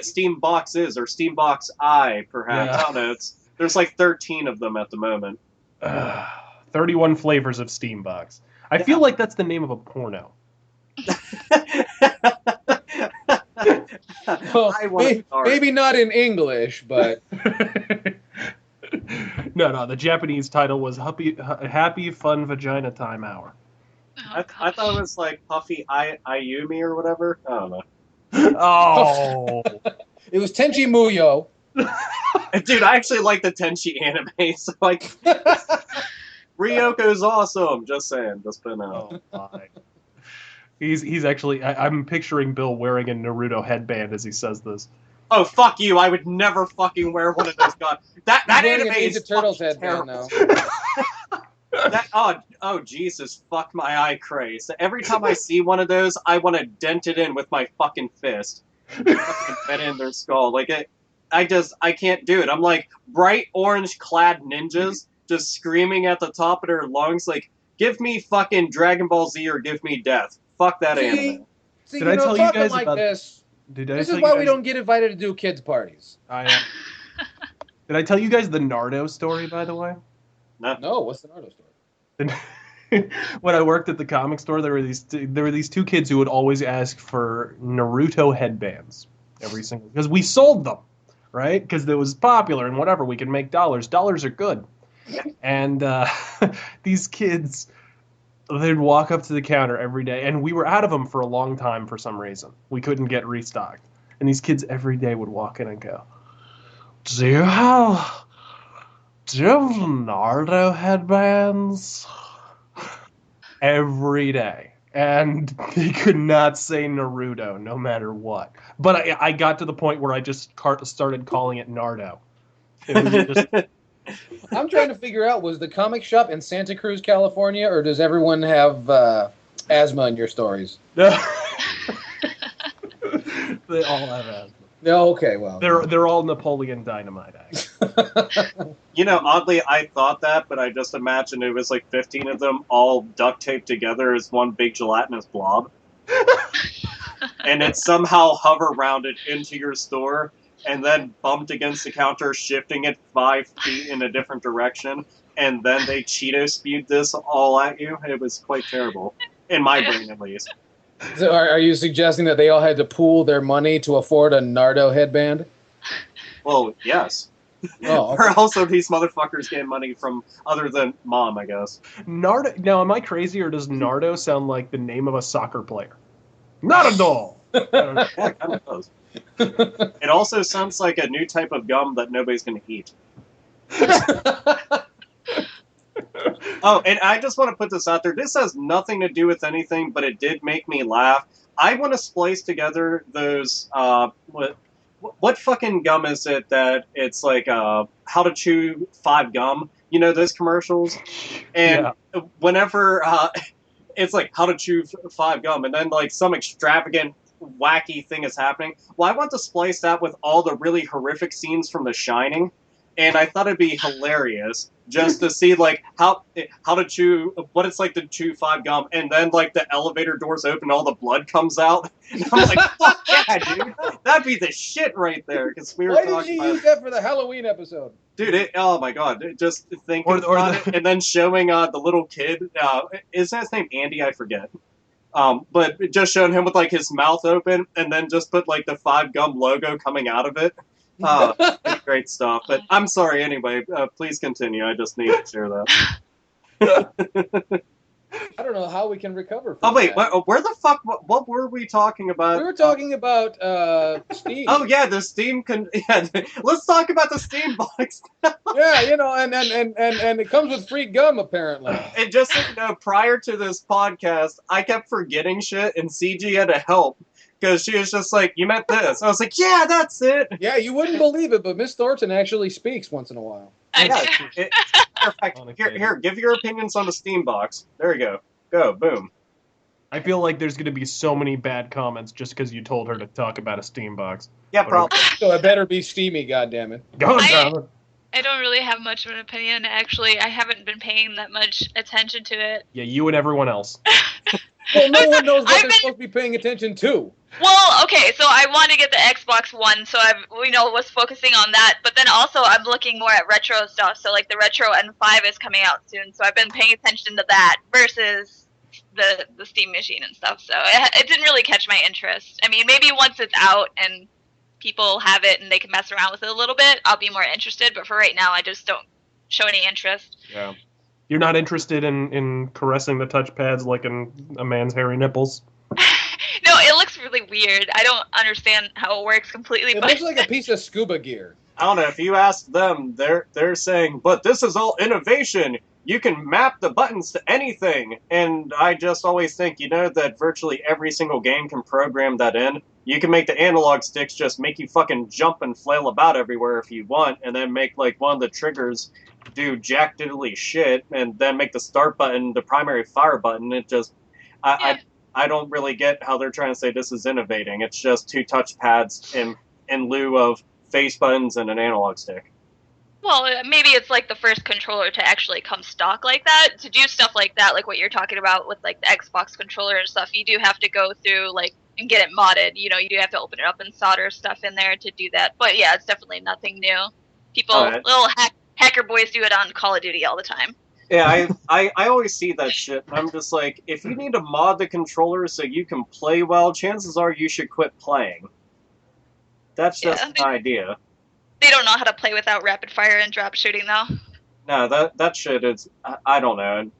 Speaker 2: Steam boxes or Steam Box I, perhaps.
Speaker 3: Yeah.
Speaker 2: I don't know. There's like 13 of them at the moment.
Speaker 3: 31 flavors of Steam box. I feel like that's the name of a porno.
Speaker 4: Well,
Speaker 2: I want
Speaker 4: maybe not in English, but
Speaker 3: No, the Japanese title was Happy Fun Vagina Time Hour.
Speaker 5: Oh,
Speaker 2: I thought it was like Puffy Ayumi or whatever. I don't know.
Speaker 3: Oh.
Speaker 4: it was Tenchi Muyo.
Speaker 2: Dude, I actually like the Tenchi anime, so Ryoko's awesome. Just saying, just putting out.
Speaker 3: Oh my. He's actually. I'm picturing Bill wearing a Naruto headband as he says this.
Speaker 2: Oh, fuck you! I would never fucking wear one of those guns. That anime is
Speaker 4: Ninja Turtles
Speaker 2: fucking
Speaker 4: headband
Speaker 2: terrible.
Speaker 4: now.
Speaker 2: Oh Jesus, fuck my eye craze. Every time I see one of those, I want to dent it in with my fucking fist. Fucking bend in their skull. I can't do it. I'm like bright orange clad ninjas just screaming at the top of their lungs like, give me fucking Dragon Ball Z or give me death. Fuck that anime.
Speaker 4: See,
Speaker 3: Did I tell you
Speaker 4: talking
Speaker 3: guys
Speaker 4: like
Speaker 3: about
Speaker 4: this?
Speaker 3: Did I
Speaker 4: This
Speaker 3: tell
Speaker 4: is
Speaker 3: you
Speaker 4: why we
Speaker 3: guys-
Speaker 4: don't get invited to do kids' parties.
Speaker 3: Did I tell you guys the Nardo story, by the way?
Speaker 4: No, what's the Naruto story?
Speaker 3: When I worked at the comic store, there were these two kids who would always ask for Naruto headbands every single because we sold them, right? Because it was popular and whatever, we could make dollars. Dollars are good. And these kids, they'd walk up to the counter every day, and we were out of them for a long time for some reason. We couldn't get restocked. And these kids every day would walk in and go, Do you have Nardo headbands? Every day. And they could not say Naruto no matter what. But I got to the point where I just started calling it Nardo. It was just,
Speaker 4: I'm trying to figure out, was the comic shop in Santa Cruz, California, or does everyone have asthma in your stories?
Speaker 3: they all have asthma.
Speaker 4: No, okay, well.
Speaker 3: They're all Napoleon Dynamite acts.
Speaker 2: Oddly, I thought that, but I just imagined it was like 15 of them all duct taped together as one big gelatinous blob. And it somehow hover rounded into your store and then bumped against the counter, shifting it 5 feet in a different direction. And then they Cheeto spewed this all at you. It was quite terrible. In my brain, at least.
Speaker 4: So are you suggesting that they all had to pool their money to afford a Nardo headband?
Speaker 2: Well, yes.
Speaker 4: Oh, okay.
Speaker 2: Or also these motherfuckers get money from other than mom, I guess.
Speaker 3: Nardo. Now, am I crazy, or does Nardo sound like the name of a soccer player? Nardo! I don't know.
Speaker 2: Yeah, it kind of does. It also sounds like a new type of gum that nobody's going to eat. Oh, and I just want to put this out there. This has nothing to do with anything, but it did make me laugh. I want to splice together those, what fucking gum is it that it's like, how to chew 5 gum? You know, those commercials? And whenever, it's like, how to chew 5 gum, and then like some extravagant, wacky thing is happening. Well, I want to splice that with all the really horrific scenes from The Shining. and I thought it'd be hilarious just to see like how to chew, what it's like to chew 5 gum, and then like the elevator doors open, all the blood comes out. And I'm like, fuck yeah, dude, that'd be the shit right there. Because we were
Speaker 4: Why did
Speaker 2: talking
Speaker 4: you
Speaker 2: about,
Speaker 4: use that for the Halloween episode?
Speaker 2: dude, oh my god, just thinking
Speaker 3: Or
Speaker 2: about
Speaker 3: the-
Speaker 2: it, and then showing the little kid. Is that his name Andy? I forget. But just showing him with like his mouth open, and then just put like the 5 gum logo coming out of it. It's great stuff. But I'm sorry anyway. Please continue. I just need to share that.
Speaker 4: I don't know how we can recover from
Speaker 2: Oh wait,
Speaker 4: that.
Speaker 2: where the fuck? What were we talking about?
Speaker 4: We were talking about Steam.
Speaker 2: Oh yeah, the Steam. Yeah, let's talk about the Steam box.
Speaker 4: Yeah, you know, and it comes with free gum apparently.
Speaker 2: And just so you know, prior to this podcast, I kept forgetting shit, and CG had to help because she was just like, "You meant this." I was like, "Yeah, that's it."
Speaker 4: Yeah, you wouldn't believe it, but Miss Thornton actually speaks once in a while.
Speaker 2: Yeah, perfect. Here, give your opinions on the Steam box. There you go. Go, boom.
Speaker 3: I feel like there's going to be so many bad comments just because you told her to talk about a Steam box.
Speaker 2: Yeah, probably.
Speaker 4: So it better be steamy, goddammit.
Speaker 3: Go on,
Speaker 5: I-
Speaker 3: Tyler.
Speaker 5: I don't really have much of an opinion, actually. I haven't been paying that much attention to it.
Speaker 3: Yeah, you and everyone else.
Speaker 4: Well, no one knows what
Speaker 5: I've
Speaker 4: they're
Speaker 5: been-
Speaker 4: supposed to be paying attention to.
Speaker 5: Well, okay, so I want to get the Xbox One, so I, was focusing on that. But then also I'm looking more at retro stuff. So like the Retro N5 is coming out soon, so I've been paying attention to that versus the Steam machine and stuff. So it didn't really catch my interest. I mean, maybe once it's out and people have it and they can mess around with it a little bit, I'll be more interested. But for right now, I just don't show any interest.
Speaker 3: Yeah. You're not interested in caressing the touchpads like in a man's hairy nipples?
Speaker 5: No, it looks really weird. I don't understand how it works completely.
Speaker 4: It
Speaker 5: but
Speaker 4: looks like a piece of scuba gear.
Speaker 2: I don't know if you ask them, they're saying, but this is all innovation. You can map the buttons to anything. And I just always think, that virtually every single game can program that in. You can make the analog sticks just make you fucking jump and flail about everywhere if you want, and then make like one of the triggers do jack diddly shit, and then make the start button the primary fire button. It just, I don't really get how they're trying to say this is innovating. It's just 2 touchpads in lieu of face buttons and an analog stick.
Speaker 5: Well, maybe it's like the first controller to actually come stock like that. To do stuff like that, like what you're talking about with like the Xbox controller and stuff, you do have to go through like and get it modded. You do have to open it up and solder stuff in there to do that. But yeah, it's definitely nothing new. People,
Speaker 2: Alright.
Speaker 5: little hacker boys do it on Call of Duty all the time.
Speaker 2: Yeah, I always see that shit. I'm just like, if you need to mod the controller so you can play well, chances are you should quit playing. That's just
Speaker 5: Yeah.
Speaker 2: an idea.
Speaker 5: They don't know how to play without rapid fire and drop shooting, though.
Speaker 2: No, that shit is, I don't know.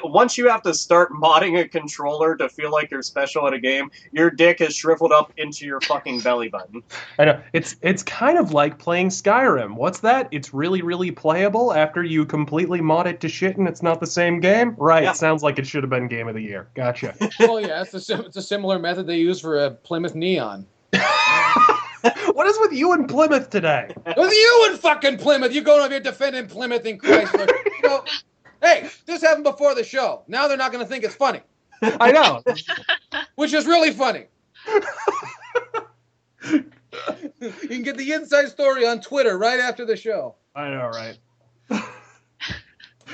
Speaker 2: Once you have to start modding a controller to feel like you're special at a game, your dick is shriveled up into your fucking belly button.
Speaker 3: I know. It's kind of like playing Skyrim. What's that? It's really, really playable after you completely mod it to shit and it's not the same game? Right,
Speaker 2: Yeah.
Speaker 3: Sounds like it should have been Game of the Year. Gotcha.
Speaker 4: Oh yeah, it's a similar method they use for a Plymouth Neon.
Speaker 3: What is with you and Plymouth today?
Speaker 4: With you and fucking Plymouth, you going over here defending Plymouth and Chrysler. Hey, this happened before the show. Now they're not going to think it's funny,
Speaker 3: I know.
Speaker 4: which is really funny. You can get the inside story on Twitter right after the show.
Speaker 3: I know, right?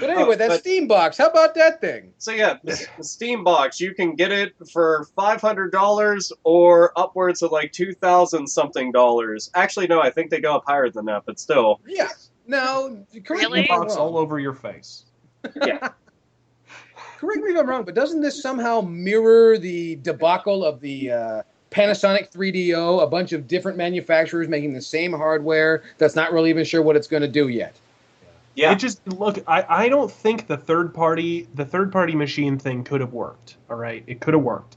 Speaker 4: But anyway, that
Speaker 2: but-
Speaker 4: Steam box, how about that thing?
Speaker 2: So yeah, the Steam box, you can get it for $500 or upwards of like $2,000 something dollars. Actually, no, I think they go up higher than that, but still.
Speaker 4: Yeah. Now, correct me
Speaker 5: Really?
Speaker 4: if I'm
Speaker 3: Box all
Speaker 4: wrong.
Speaker 3: over your face.
Speaker 4: Correct me if I'm wrong, but doesn't this somehow mirror the debacle of the Panasonic 3DO? A bunch of different manufacturers making the same hardware that's not really even sure what it's going to do yet.
Speaker 2: Yeah.
Speaker 3: It just look. I don't think the third party machine thing could have worked. All right, it could have worked,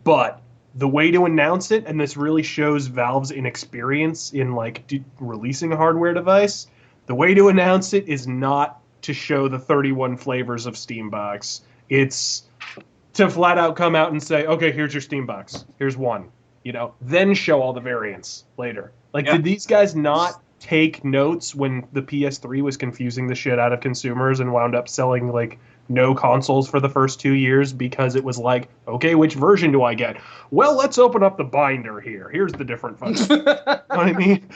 Speaker 3: but the way to announce it, and this really shows Valve's inexperience in like releasing a hardware device. The way to announce it is not to show the 31 flavors of Steambox. It's to flat out come out and say, okay, here's your Steambox. Here's one. Then show all the variants later. Like,
Speaker 2: Yeah.
Speaker 3: did these guys not take notes when the PS3 was confusing the shit out of consumers and wound up selling like no consoles for the first 2 years because it was like, okay, which version do I get? Well, let's open up the binder here. Here's the different fucking. You know what I mean?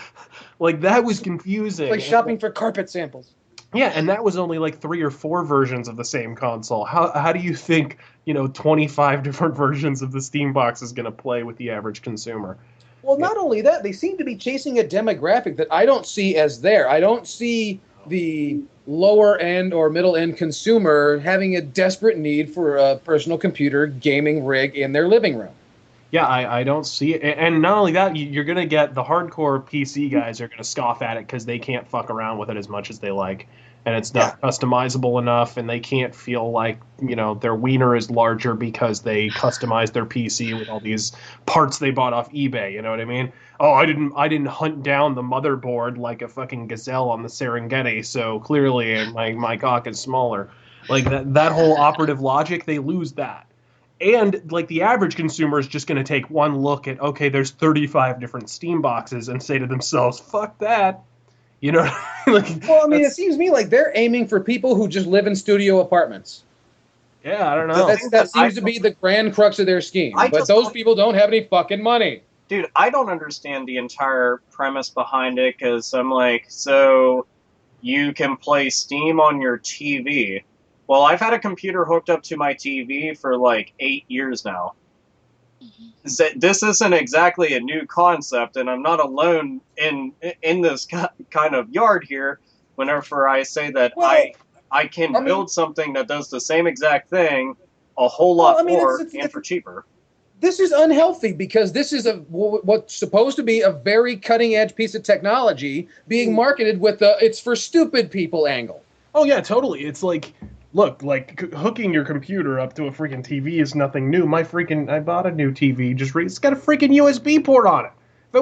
Speaker 3: Like that was confusing.
Speaker 4: Like shopping for carpet samples.
Speaker 3: Yeah, and that was only like 3 or 4 versions of the same console. How do you think 25 different versions of the Steam box is going to play with the average consumer?
Speaker 4: Well, not only that, they seem to be chasing a demographic that I don't see as there. I don't see the lower end or middle end consumer having a desperate need for a personal computer gaming rig in their living room.
Speaker 3: Yeah, I don't see it. And not only that, you're going to get the hardcore PC guys are going to scoff at it because they can't fuck around with it as much as they like. And it's not customizable enough, and they can't feel like, their wiener is larger because they customized their PC with all these parts they bought off eBay, you know what I mean? Oh, I didn't hunt down the motherboard like a fucking gazelle on the Serengeti, so clearly my cock is smaller. Like that whole operative logic, they lose that. And like the average consumer is just going to take one look at, okay, there's 35 different Steam boxes and say to themselves, fuck that. Well,
Speaker 4: I mean, it seems to me like they're aiming for people who just live in studio apartments.
Speaker 3: Yeah, I don't know.
Speaker 4: That seems to be the grand crux of their scheme. But those people don't have any fucking money.
Speaker 2: Dude, I don't understand the entire premise behind it, because I'm like, so you can play Steam on your TV. Well, I've had a computer hooked up to my TV for like 8 years now. This isn't exactly a new concept, and I'm not alone in this kind of yard here whenever I say that I can build something that does the same exact thing a whole lot more and for cheaper.
Speaker 4: This is unhealthy because this is what's supposed to be a very cutting-edge piece of technology being marketed with the "it's for stupid people" angle.
Speaker 3: Oh yeah, totally. It's like, look, like hooking your computer up to a freaking TV is nothing new. I bought a new TV. It's got a freaking USB port on it. If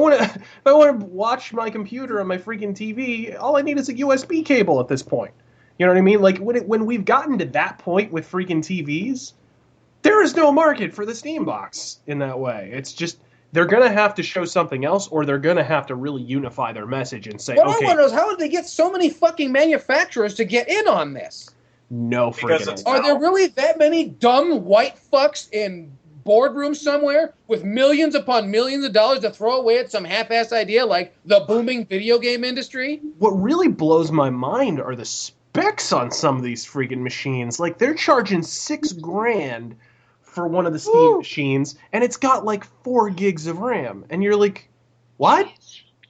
Speaker 3: I want to watch my computer on my freaking TV, all I need is a USB cable at this point. You know what I mean? Like when we've gotten to that point with freaking TVs, there is no market for the Steam box in that way. It's just they're gonna have to show something else, or they're gonna have to really unify their message and say,
Speaker 4: what
Speaker 3: okay.
Speaker 4: I wonder is how did they get so many fucking manufacturers to get in on this?
Speaker 3: No freaking.
Speaker 4: Are there really that many dumb white fucks in boardrooms somewhere with millions upon millions of dollars to throw away at some half-ass idea like the booming video game industry?
Speaker 3: What really blows my mind are the specs on some of these freaking machines. Like they're charging $6,000 for one of the Steam machines, and it's got like 4 gigs of RAM, and you're like, what?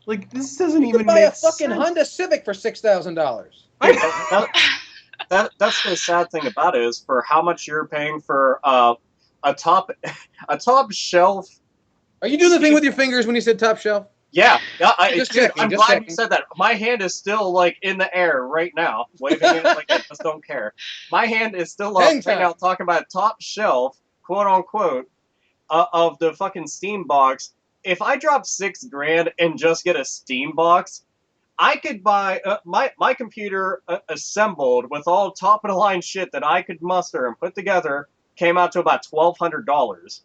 Speaker 3: Like this doesn't even make sense.
Speaker 4: Buy a fucking Honda Civic for $6,000.
Speaker 2: That's the sad thing about it, is for how much you're paying for a top shelf.
Speaker 4: Are you doing the thing with your fingers when you said top shelf?
Speaker 2: Yeah,
Speaker 4: I'm
Speaker 2: glad you said that. My hand is still like in the air right now, waving it like I just don't care. My hand is still up right now, talking about a top shelf, quote unquote, of the fucking Steam box. If I drop $6,000 and just get a Steam box, I could buy my computer assembled with all top of the line shit that I could muster and put together. Came out to about $1,200.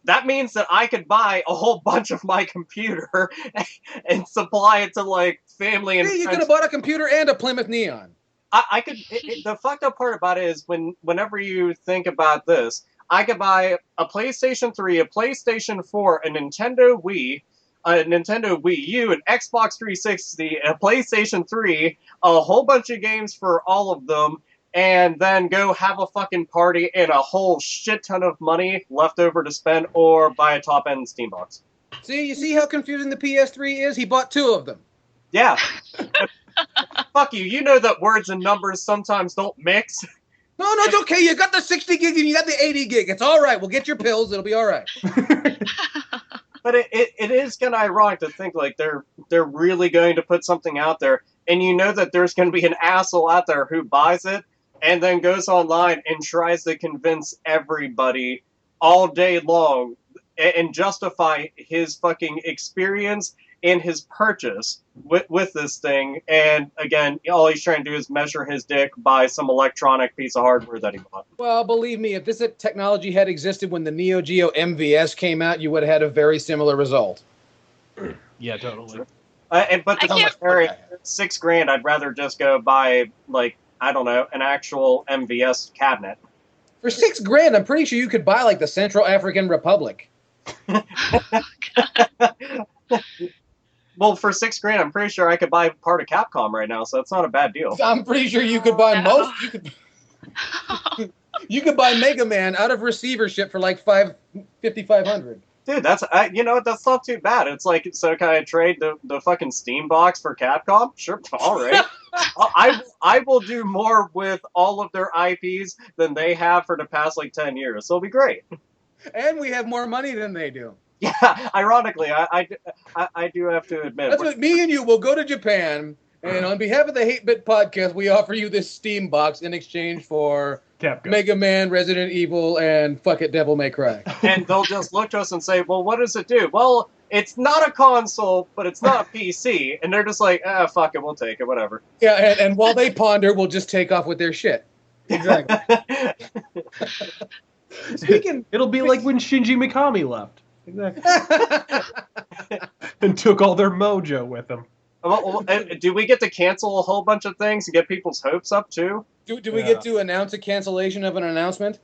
Speaker 2: That means that I could buy a whole bunch of my computer and supply it to like family and friends.
Speaker 4: You could have bought a computer and a Plymouth Neon.
Speaker 2: I could. The fucked up part about it is whenever you think about this, I could buy a PlayStation 3, a PlayStation 4, a Nintendo Wii, a Nintendo Wii U, an Xbox 360, a PlayStation 3, a whole bunch of games for all of them, and then go have a fucking party and a whole shit ton of money left over to spend, or buy a top-end Steam box.
Speaker 4: You see how confusing the PS3 is? He bought 2 of them.
Speaker 2: Yeah. Fuck you. You know that words and numbers sometimes don't mix.
Speaker 4: No, it's okay. You got the 60 gig and you got the 80 gig. It's all right. We'll get your pills. It'll be all right.
Speaker 2: But it is kind of ironic to think like they're really going to put something out there, and you know that there's going to be an asshole out there who buys it and then goes online and tries to convince everybody all day long and justify his fucking experience and his purchase with this thing. And again, all he's trying to do is measure his dick by some electronic piece of hardware that he bought.
Speaker 4: Well, believe me, if this technology had existed when the Neo Geo MVS came out, you would have had a very similar result.
Speaker 3: Yeah, totally.
Speaker 2: But
Speaker 5: I
Speaker 2: to
Speaker 5: can't-
Speaker 2: compare it, $6,000, I'd rather just go buy, like, I don't know, an actual MVS cabinet.
Speaker 4: For $6,000, I'm pretty sure you could buy like the Central African Republic.
Speaker 2: Well, for $6,000, I'm pretty sure I could buy part of Capcom right now, so that's not a bad deal.
Speaker 4: I'm pretty sure you could buy
Speaker 5: No.
Speaker 4: most. You could buy Mega Man out of receivership for like $5,500.
Speaker 2: Dude, that's you know what? That's not too bad. It's like, so can I trade the fucking Steam box for Capcom? Sure, all right. I will do more with all of their IPs than they have for the past like 10 years. So it'll be great.
Speaker 4: And we have more money than they do.
Speaker 2: Yeah, ironically, I do have to admit.
Speaker 4: That's what me and you will go to Japan, and on behalf of the Hate Bit Podcast, we offer you this Steam box in exchange for
Speaker 3: Capcom.
Speaker 4: Mega Man, Resident Evil, and fuck it, Devil May Cry.
Speaker 2: And they'll just look to us and say, well, what does it do? Well, it's not a console, but it's not a PC. And they're just like, fuck it, we'll take it, whatever.
Speaker 4: Yeah, and while they ponder, we'll just take off with their shit. Exactly. Speaking,
Speaker 3: It'll be like when Shinji Mikami left. Exactly. And took all their mojo with them.
Speaker 2: Well, do we get to cancel a whole bunch of things and get people's hopes up, too?
Speaker 4: do we get to announce a cancellation of an announcement?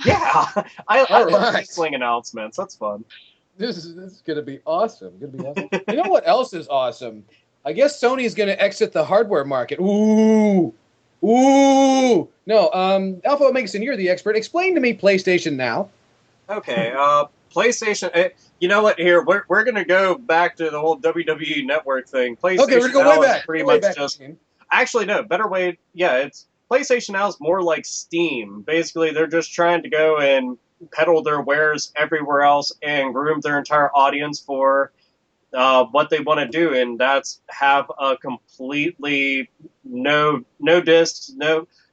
Speaker 2: Yeah, I
Speaker 4: All
Speaker 2: love
Speaker 4: right.
Speaker 2: wrestling announcements. That's fun.
Speaker 4: This is gonna be awesome. You know what else is awesome? I guess Sony's gonna exit the hardware market. Ooh. No, Alpha Omega, you're the expert. Explain to me PlayStation Now.
Speaker 2: Okay, PlayStation. You know what? Here, we're gonna go back to the whole WWE Network thing. PlayStation
Speaker 4: Okay, we're gonna go
Speaker 2: Now
Speaker 4: way
Speaker 2: is
Speaker 4: back.
Speaker 2: pretty
Speaker 4: Way
Speaker 2: much
Speaker 4: back.
Speaker 2: just. Actually, no. Better way. Yeah, it's PlayStation Now is more like Steam. Basically, they're just trying to go and peddle their wares everywhere else and groom their entire audience for what they want to do, and that's have a completely no discs,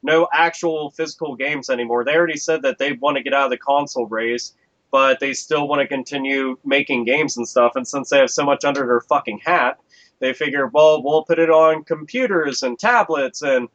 Speaker 2: no actual physical games anymore. They already said that they want to get out of the console race, but they still want to continue making games and stuff. And since they have so much under their fucking hat, they figure, well, we'll put it on computers and tablets and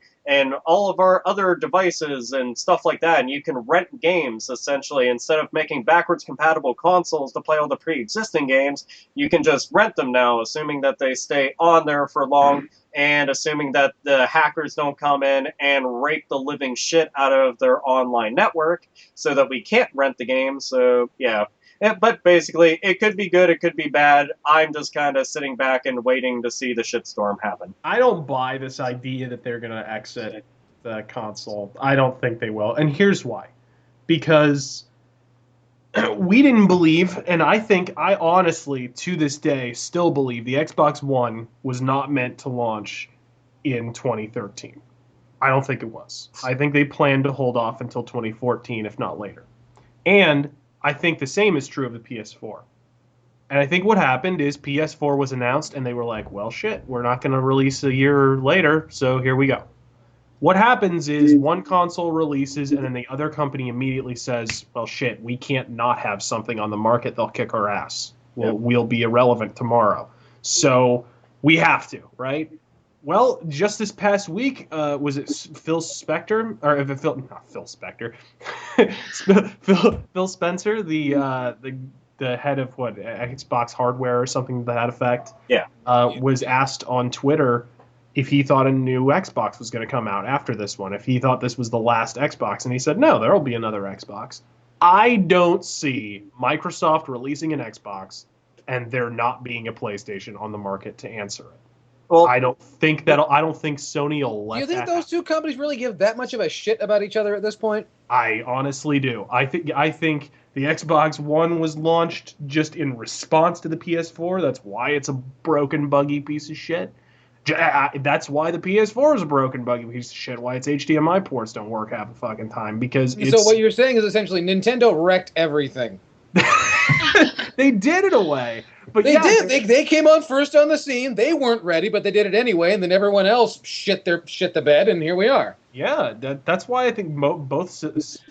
Speaker 2: all of our other devices and stuff like that, and you can rent games, essentially. Instead of making backwards compatible consoles to play all the pre-existing games, you can just rent them now, assuming that they stay on there for long, and assuming that the hackers don't come in and rape the living shit out of their online network, so that we can't rent the game. So, yeah. But basically, it could be good, it could be bad. I'm just kind of sitting back and waiting to see the shitstorm happen.
Speaker 3: I don't buy this idea that they're going to exit the console. I don't think they will. And here's why. Because we didn't believe, and I honestly, to this day, still believe the Xbox One was not meant to launch in 2013. I don't think it was. I think they planned to hold off until 2014, if not later. And I think the same is true of the PS4. And I think what happened is PS4 was announced, and they were like, well, shit, we're not going to release a year later, so here we go. What happens is one console releases, and then the other company immediately says, well, shit, we can't not have something on the market. They'll kick our ass. We'll be irrelevant tomorrow. So we have to, right? Well, just this past week, was it Phil Spector, or if it not Phil Spector, Phil Spencer, the head of what, Xbox hardware or something to that effect, was asked on Twitter if he thought a new Xbox was going to come out after this one, if he thought this was the last Xbox, and he said, no, there'll be another Xbox. I don't see Microsoft releasing an Xbox and there not being a PlayStation on the market to answer it.
Speaker 2: Well,
Speaker 3: I don't think Sony will let
Speaker 4: Do you think
Speaker 3: that
Speaker 4: those two companies really give that much of a shit about each other at this point?
Speaker 3: I honestly do. I think the Xbox One was launched just in response to the PS4. That's why it's a broken, buggy piece of shit. That's why the PS4 is a broken, buggy piece of shit. Why its HDMI ports don't work half the fucking time. Because
Speaker 4: So what you're saying is essentially Nintendo wrecked everything.
Speaker 3: They did it away. But
Speaker 4: They did. They came on first on the scene. They weren't ready, but they did it anyway. And then everyone else shit the bed, and here we are.
Speaker 3: Yeah, that's why I think both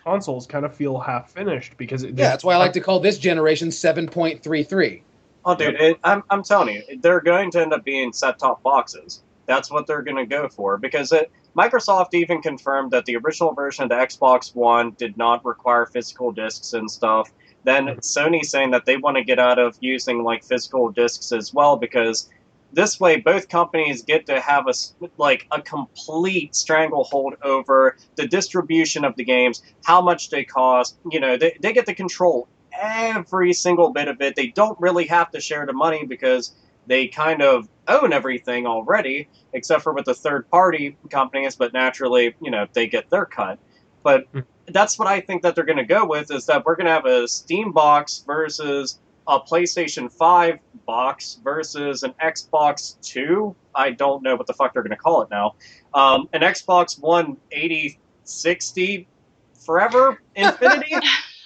Speaker 3: consoles kind of feel half finished because
Speaker 4: That's why I like to call this generation 7.33.
Speaker 2: Oh, dude, I'm telling you, they're going to end up being set-top boxes. That's what they're going to go for, because Microsoft even confirmed that the original version of the Xbox One did not require physical discs and stuff. Then Sony saying that they want to get out of using like physical discs as well, because this way, both companies get to have a complete stranglehold over the distribution of the games, how much they cost. They get to control every single bit of it. They don't really have to share the money because they kind of own everything already, except for with the third-party companies. But naturally, they get their cut. But that's what I think that they're going to go with, is that we're going to have a Steam box versus a PlayStation 5 box versus an Xbox 2. I don't know what the fuck they're going to call it now. An Xbox One 8060 forever infinity.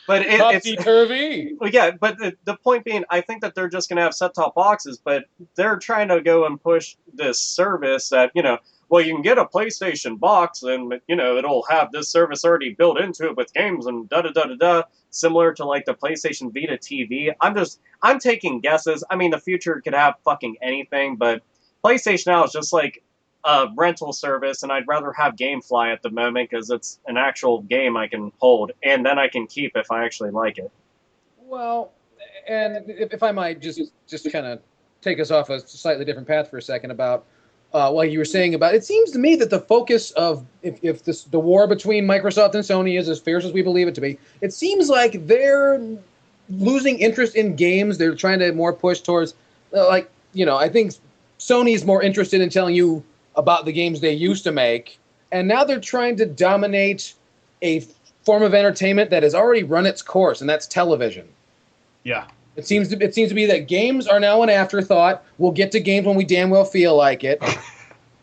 Speaker 2: But it's
Speaker 4: turvy.
Speaker 2: Well, yeah, but the point being, I think that they're just going to have set-top boxes, but they're trying to go and push this service that, well, you can get a PlayStation box and, it'll have this service already built into it with games and da-da-da-da-da, similar to, like, the PlayStation Vita TV. I'm taking guesses. I mean, the future could have fucking anything, but PlayStation Now is just, like, a rental service, and I'd rather have GameFly at the moment because it's an actual game I can hold, and then I can keep if I actually like it.
Speaker 4: Well, and if I might just kind of take us off a slightly different path for a second about what you were saying about, it seems to me that the focus of, if the war between Microsoft and Sony is as fierce as we believe it to be, it seems like they're losing interest in games. They're trying to more push towards, I think Sony's more interested in telling you about the games they used to make, and now they're trying to dominate a form of entertainment that has already run its course, and that's television.
Speaker 3: Yeah.
Speaker 4: It seems to be that games are now an afterthought. We'll get to games when we damn well feel like it.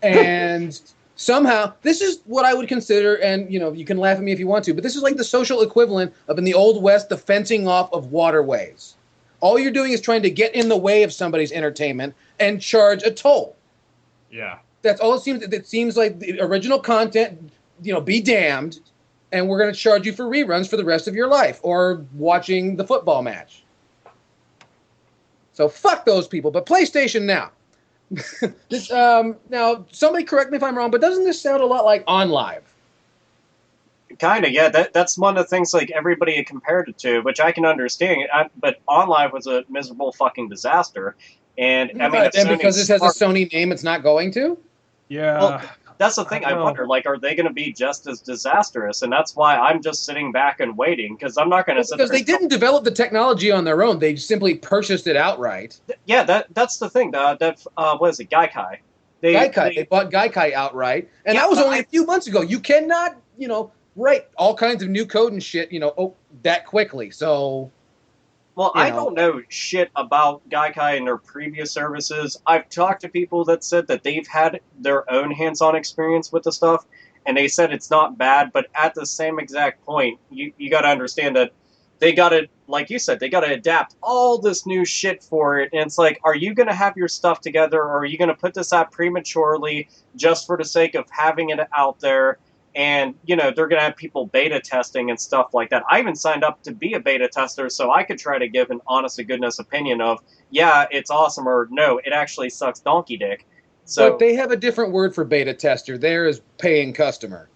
Speaker 4: And somehow, this is what I would consider, and you can laugh at me if you want to, but this is like the social equivalent of, in the Old West, the fencing off of waterways. All you're doing is trying to get in the way of somebody's entertainment and charge a toll.
Speaker 3: Yeah.
Speaker 4: That's all it seems. It seems like the original content, be damned, and we're going to charge you for reruns for the rest of your life or watching the football match. So fuck those people. But PlayStation Now. Now, somebody correct me if I'm wrong, but doesn't this sound a lot like OnLive?
Speaker 2: Kind of, yeah. That's one of the things like everybody compared it to, which I can understand. But OnLive was a miserable fucking disaster. And I mean,
Speaker 4: and because this has a Sony name, it's not going to?
Speaker 3: Yeah.
Speaker 2: Well, that's the thing. I wonder, like, are they going to be just as disastrous? And that's why I'm just sitting back and waiting, because I'm not going to sit there.
Speaker 4: Because they didn't develop the technology on their own. They simply purchased it outright.
Speaker 2: Yeah, that's the thing. What is it, Gaikai?
Speaker 4: They bought Gaikai outright. And that was only a few months ago. You cannot, write all kinds of new code and shit, that quickly. So...
Speaker 2: Well, I don't know shit about Gaikai and their previous services. I've talked to people that said that they've had their own hands-on experience with the stuff, and they said it's not bad, but at the same exact point, you got to understand that they got to, like you said, they got to adapt all this new shit for it, and it's like, are you going to have your stuff together, or are you going to put this out prematurely just for the sake of having it out there? And, they're going to have people beta testing and stuff like that. I even signed up to be a beta tester so I could try to give an honest-to-goodness opinion of, yeah, it's awesome, or no, it actually sucks donkey dick. So,
Speaker 4: but they have a different word for beta tester. There is paying customer.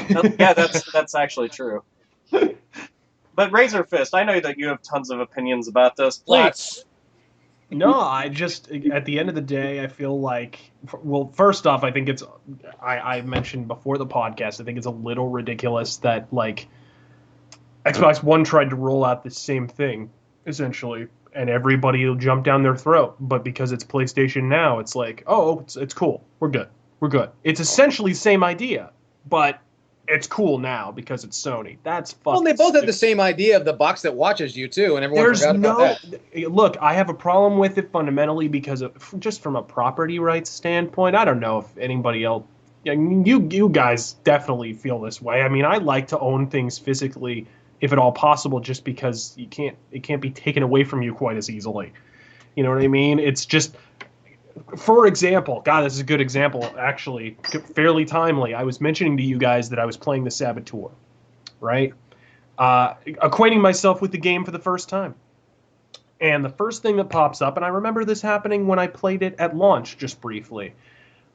Speaker 2: Yeah, that's actually true. But Razor Fist, I know that you have tons of opinions about this. Please.
Speaker 3: No, I just, at the end of the day, I feel like, well, first off, I think it's, I mentioned before the podcast, I think it's a little ridiculous that, like, Xbox One tried to roll out the same thing, essentially, and everybody will jump down their throat. But because it's PlayStation Now, it's like, oh, it's cool. We're good. It's essentially the same idea, but it's cool now because it's Sony. That's fucking
Speaker 4: Well, they both
Speaker 3: stupid.
Speaker 4: have the same idea of the box that watches you, too, and everyone forgot about that.
Speaker 3: Look, I have a problem with it fundamentally because just from a property rights standpoint, I don't know if anybody else... You guys definitely feel this way. I mean, I like to own things physically, if at all possible, just because it can't be taken away from you quite as easily. You know what I mean? It's just... For example, God, this is a good example, actually, fairly timely. I was mentioning to you guys that I was playing the Saboteur, right? Acquainting myself with the game for the first time. And the first thing that pops up, and I remember this happening when I played it at launch just briefly,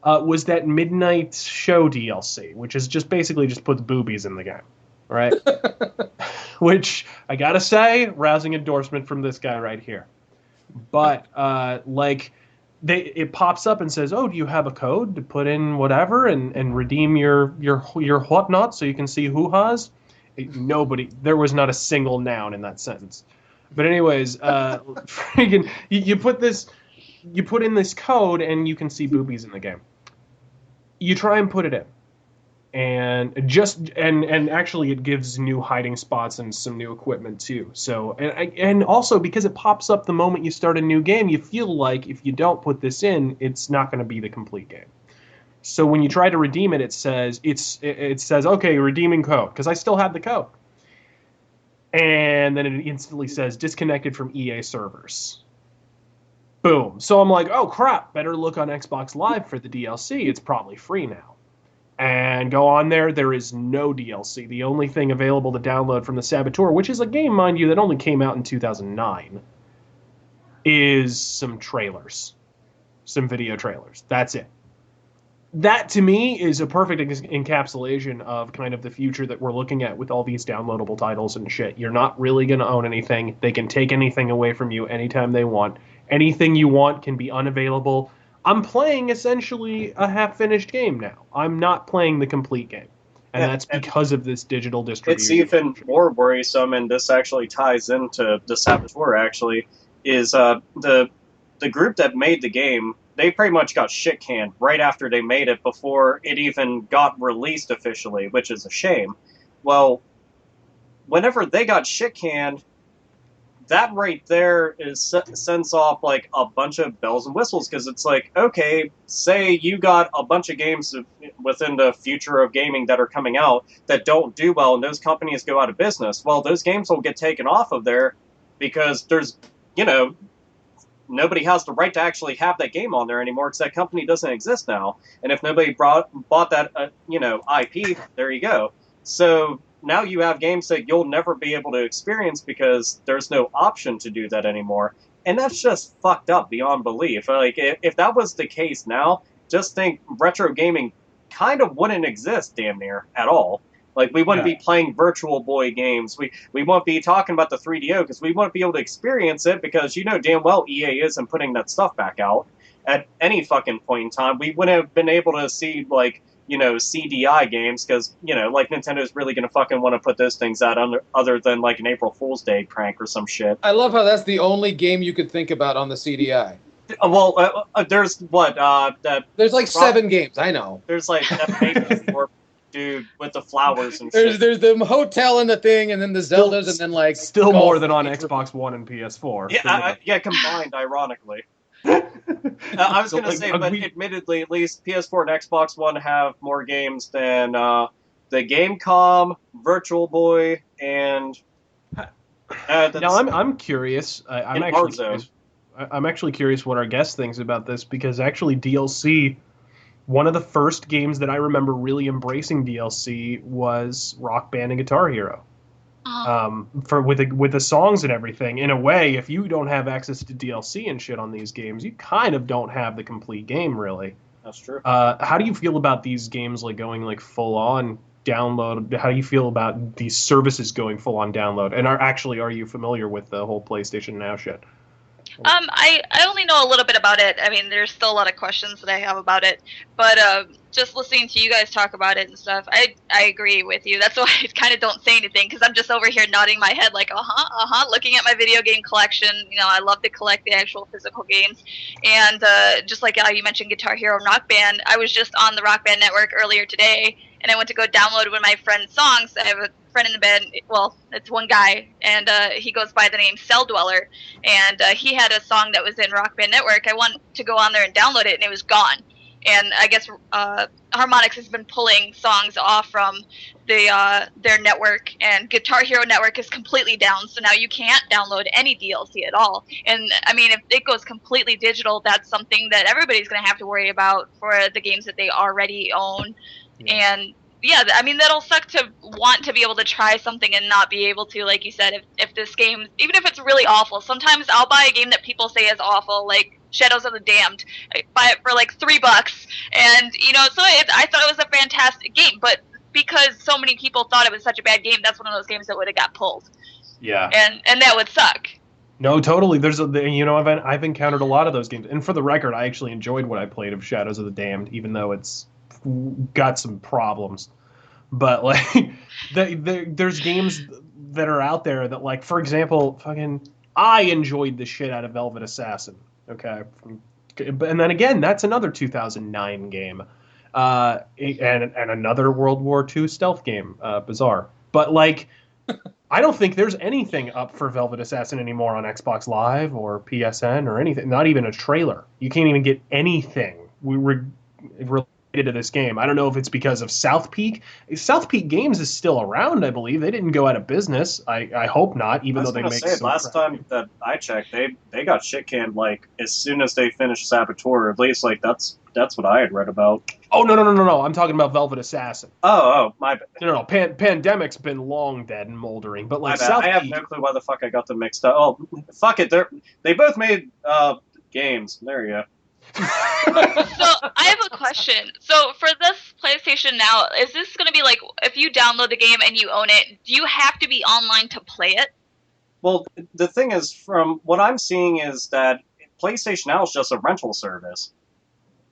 Speaker 3: was that Midnight Show DLC, which is just basically just puts boobies in the game, right? Which, I gotta say, rousing endorsement from this guy right here. But, it pops up and says, "Oh, do you have a code to put in whatever and redeem your whatnot so you can see hoo-has?" Nobody. There was not a single noun in that sentence. But anyways, freaking, you put in this code and you can see boobies in the game. You try and put it in. And actually it gives new hiding spots and some new equipment too. So and also because it pops up the moment you start a new game, you feel like if you don't put this in, it's not going to be the complete game. So when you try to redeem it, it says okay, redeeming code, because I still have the code. And then it instantly says disconnected from EA servers. Boom. So I'm like, oh crap, better look on Xbox Live for the DLC. It's probably free now. And go on there, there is no DLC. The only thing available to download from the Saboteur, which is a game, mind you, that only came out in 2009, is some trailers. Some video trailers. That's it. That, to me, is a perfect encapsulation of kind of the future that we're looking at with all these downloadable titles and shit. You're not really going to own anything. They can take anything away from you anytime they want. Anything you want can be unavailable. I'm playing essentially a half-finished game now. I'm not playing the complete game. And that's because of this digital distribution.
Speaker 2: It's even more worrisome, and this actually ties into the Saboteur, actually, is the group that made the game, they pretty much got shit-canned right after they made it before it even got released officially, which is a shame. Well, whenever they got shit-canned, that right there sends off like a bunch of bells and whistles, because it's like, okay, say you got a bunch of games within the future of gaming that are coming out that don't do well, and those companies go out of business. Well, those games will get taken off of there because there's, nobody has the right to actually have that game on there anymore because that company doesn't exist now. And if nobody bought that, IP, there you go. So now you have games that you'll never be able to experience because there's no option to do that anymore. And that's just fucked up beyond belief. Like, if that was the case now, just think retro gaming kind of wouldn't exist damn near at all. Like, we wouldn't be playing Virtual Boy games. We wouldn't be talking about the 3DO because we wouldn't be able to experience it because you know damn well EA isn't putting that stuff back out at any fucking point in time. We wouldn't have been able to see, like, CDI games because, like, Nintendo's really going to fucking want to put those things out other than, like, an April Fool's Day prank or some shit.
Speaker 4: I love how that's the only game you could think about on the CDI.
Speaker 2: Well, there's what?
Speaker 4: There's like 7 games, I know.
Speaker 2: There's like that Maple Warp dude with the flowers and shit.
Speaker 4: There's the hotel and the thing, and then the Zeldas, and then like...
Speaker 3: Still more than on Xbox One and PS4.
Speaker 2: Yeah, combined, ironically. I was going to say, but admittedly, at least PS4 and Xbox One have more games than the Gamecom, Virtual Boy, and...
Speaker 3: now, I'm curious. I'm actually curious what our guest thinks about this, because actually DLC, one of the first games that I remember really embracing DLC was Rock Band and Guitar Hero. With the songs and everything. In a way, if you don't have access to DLC and shit on these games, you kind of don't have the complete game, really.
Speaker 2: That's true.
Speaker 3: How do you feel about these games like going like full on download? How do you feel about these services going full on download? And are you familiar with the whole PlayStation Now shit?
Speaker 5: I only know a little bit about it. I mean, there's still a lot of questions that I have about it, but just listening to you guys talk about it and stuff, I agree with you. That's why I kind of don't say anything, because I'm just over here nodding my head like, looking at my video game collection. I love to collect the actual physical games, and just like you mentioned Guitar Hero and Rock Band, I was just on the Rock Band network earlier today, and I went to go download one of my friend's songs. I have a friend in the band, well, it's one guy, and he goes by the name Cell Dweller, and he had a song that was in Rock Band Network. I wanted to go on there and download it, and it was gone. And I guess Harmonix has been pulling songs off from their network, and Guitar Hero Network is completely down, so now you can't download any DLC at all. And, I mean, if it goes completely digital, that's something that everybody's going to have to worry about for the games that they already own. Yeah. And yeah, I mean, that'll suck to want to be able to try something and not be able to, like you said, if this game, even if it's really awful, sometimes I'll buy a game that people say is awful, like Shadows of the Damned. I buy it for like $3, and, so I thought it was a fantastic game, but because so many people thought it was such a bad game, that's one of those games that would have got pulled.
Speaker 3: Yeah.
Speaker 5: And that would suck.
Speaker 3: No, totally. I've encountered a lot of those games, and for the record, I actually enjoyed what I played of Shadows of the Damned, even though it's got some problems. But like, there's games that are out there that, like, for example, I enjoyed the shit out of Velvet Assassin. Okay, and then again, that's another 2009 game, and another World War II stealth game, bizarre. But like, I don't think there's anything up for Velvet Assassin anymore on Xbox Live or PSN or anything. Not even a trailer. You can't even get anything related to this game. I don't know if it's because of South Peak. South Peak Games is still around, I believe. They didn't go out of business. I hope not, even though they make some
Speaker 2: last time that I checked, they got shit canned like as soon as they finished Saboteur. At least like that's what I had read about.
Speaker 3: Oh no! I'm talking about Velvet Assassin.
Speaker 2: Oh, my bad.
Speaker 3: No. Pandemic's been long dead and moldering, but like
Speaker 2: I have no clue why the fuck I got them mixed up. Oh, fuck it. They both made games. There you go.
Speaker 5: So I have a question. So for this PlayStation Now, is this going to be like if you download the game and you own it, do you have to be online to play it?
Speaker 2: Well, the thing is, from what I'm seeing, is that PlayStation Now is just a rental service.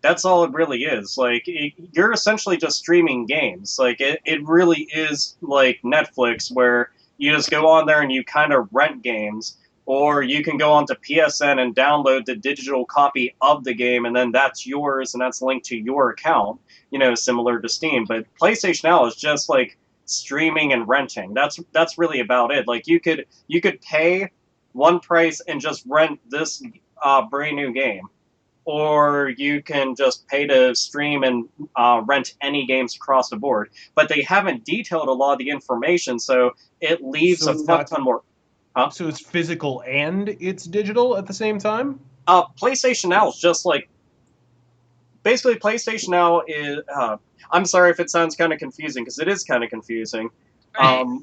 Speaker 2: That's all it really is. Like, you're essentially just streaming games. Like, it really is like Netflix, where you just go on there and you kind of rent games, or you can go onto PSN and download the digital copy of the game, and then that's yours, and that's linked to your account, similar to Steam. But PlayStation Now is just like streaming and renting. That's really about it. Like, you could pay one price and just rent this brand new game. Or you can just pay to stream and rent any games across the board. But they haven't detailed a lot of the information, so it leaves a fuck ton more. Huh?
Speaker 3: So it's physical and it's digital at the same time?
Speaker 2: PlayStation Now is just like... Basically, PlayStation Now is... I'm sorry if it sounds kind of confusing, because it is kind of confusing.
Speaker 5: Right.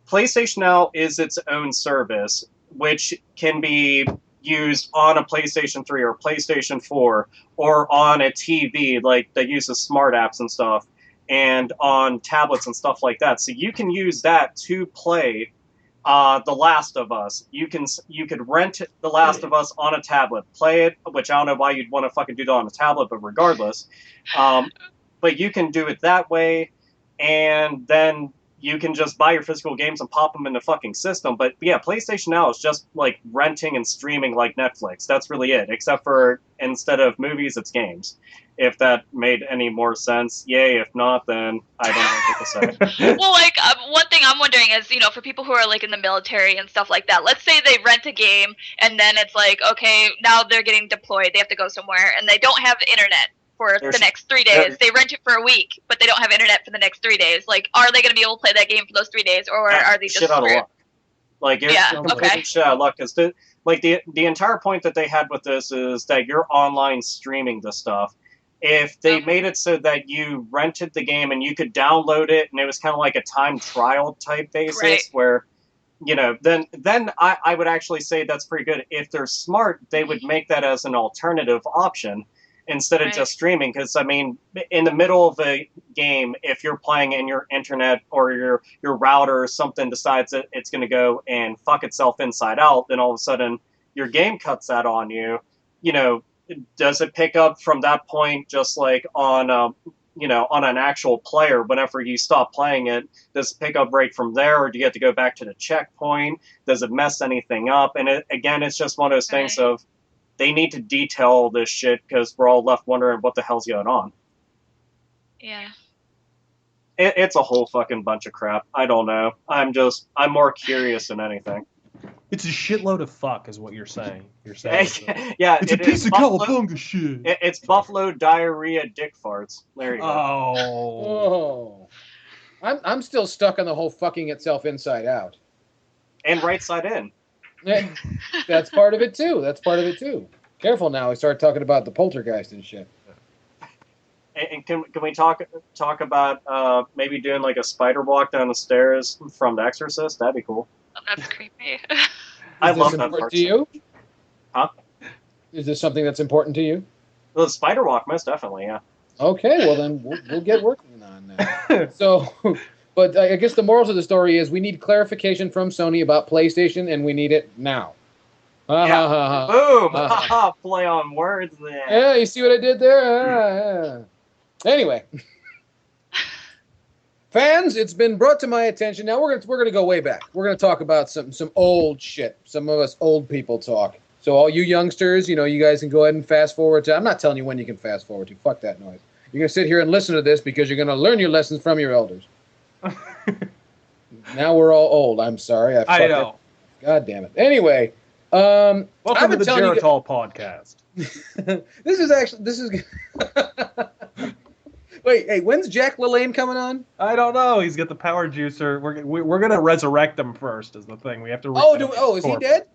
Speaker 2: PlayStation Now is its own service, which can be used on a PlayStation 3 or PlayStation 4 or on a TV, like that uses smart apps and stuff, and on tablets and stuff like that. So you can use that to play The Last of Us. You could rent The Last of Us on a tablet, play it, which I don't know why you'd want to fucking do that on a tablet, but regardless. But you can do it that way, and then you can just buy your physical games and pop them in the fucking system. But yeah, PlayStation Now is just like renting and streaming like Netflix. That's really it. Except for instead of movies, it's games. If that made any more sense, yay. If not, then I don't know what to say.
Speaker 5: Well, like, one thing I'm wondering is, for people who are like in the military and stuff like that, let's say they rent a game and then it's like, okay, now they're getting deployed. They have to go somewhere and they don't have internet for the next 3 days. They rent it for a week, but they don't have internet for the next 3 days. Like, are they going to be able to play that game for those 3 days, or are they just
Speaker 2: shit out of luck? Like, you're
Speaker 5: okay.
Speaker 2: Shit out of luck, because the entire point that they had with this is that you're online streaming the stuff. If they made it so that you rented the game and you could download it, and it was kind of like a time trial type basis,
Speaker 5: right,
Speaker 2: where, then I would actually say that's pretty good. If they're smart, they would make that as an alternative option instead of just streaming. Because, I mean, in the middle of a game, if you're playing and your internet or your router or something decides that it's going to go and fuck itself inside out, then all of a sudden your game cuts that on you. Does it pick up from that point just like on on an actual player whenever you stop playing it? Does it pick up right from there, or do you have to go back to the checkpoint? Does it mess anything up? And it's just one of those things of they need to detail this shit, because we're all left wondering what the hell's going on.
Speaker 5: Yeah.
Speaker 2: It's a whole fucking bunch of crap. I don't know. I'm more curious than anything.
Speaker 3: It's a shitload of fuck, is what you're saying. You're saying.
Speaker 2: Yeah,
Speaker 3: it's a piece of cowabunga shit.
Speaker 2: It's buffalo diarrhea dick farts. There you go.
Speaker 3: Oh.
Speaker 4: I'm still stuck on the whole fucking itself inside out.
Speaker 2: And right side in.
Speaker 4: That's part of it too. Careful now. We start talking about the poltergeist and shit.
Speaker 2: And can we talk about maybe doing like a spider walk down the stairs from The Exorcist? That'd be cool.
Speaker 5: Oh, that's creepy.
Speaker 2: I love that part.
Speaker 4: To you?
Speaker 2: Huh?
Speaker 4: Is this something that's important to you?
Speaker 2: Well, the spider walk, most definitely, yeah.
Speaker 4: Okay, well then we'll get working on that. So, but I guess the morals of the story is we need clarification from Sony about PlayStation, and we need it now.
Speaker 2: Yeah. Boom! Play on words there.
Speaker 4: Yeah, you see what I did there? Anyway. Fans, it's been brought to my attention. Now we're gonna go way back. We're gonna talk about some old shit. Some of us old people talk. So all you youngsters, you guys can go ahead and fast forward to. I'm not telling you when you can fast forward to. Fuck that noise. You're gonna sit here and listen to this because you're gonna learn your lessons from your elders. Now we're all old. I'm sorry.
Speaker 3: I know.
Speaker 4: God damn it. Anyway,
Speaker 3: Welcome
Speaker 4: I've
Speaker 3: to
Speaker 4: been
Speaker 3: the
Speaker 4: telling you-
Speaker 3: Geritol podcast.
Speaker 4: this is. Wait, hey, when's Jack LaLanne coming on?
Speaker 3: I don't know. He's got the power juicer. We're gonna resurrect him first. Is the thing we have to?
Speaker 4: Is he dead?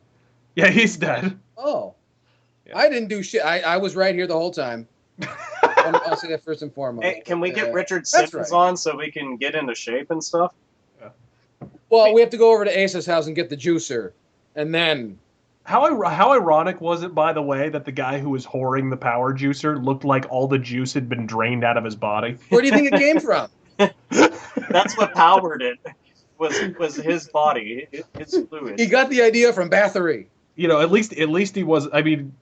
Speaker 3: Yeah, he's dead.
Speaker 4: Oh,
Speaker 3: Yeah.
Speaker 4: I didn't do shit. I was right here the whole time. I'll say that first and foremost.
Speaker 2: Hey, can we get Richard
Speaker 4: that's
Speaker 2: Simmons
Speaker 4: right.
Speaker 2: on so we can get into shape and stuff?
Speaker 4: Well, we have to go over to Ace's house and get the juicer, and then.
Speaker 3: How ironic was it, by the way, that the guy who was whoring the power juicer looked like all the juice had been drained out of his body?
Speaker 4: Where do you think it came from?
Speaker 2: That's what powered it. Was his body, his fluid.
Speaker 4: He got the idea from Bathory.
Speaker 3: At least he was. I mean,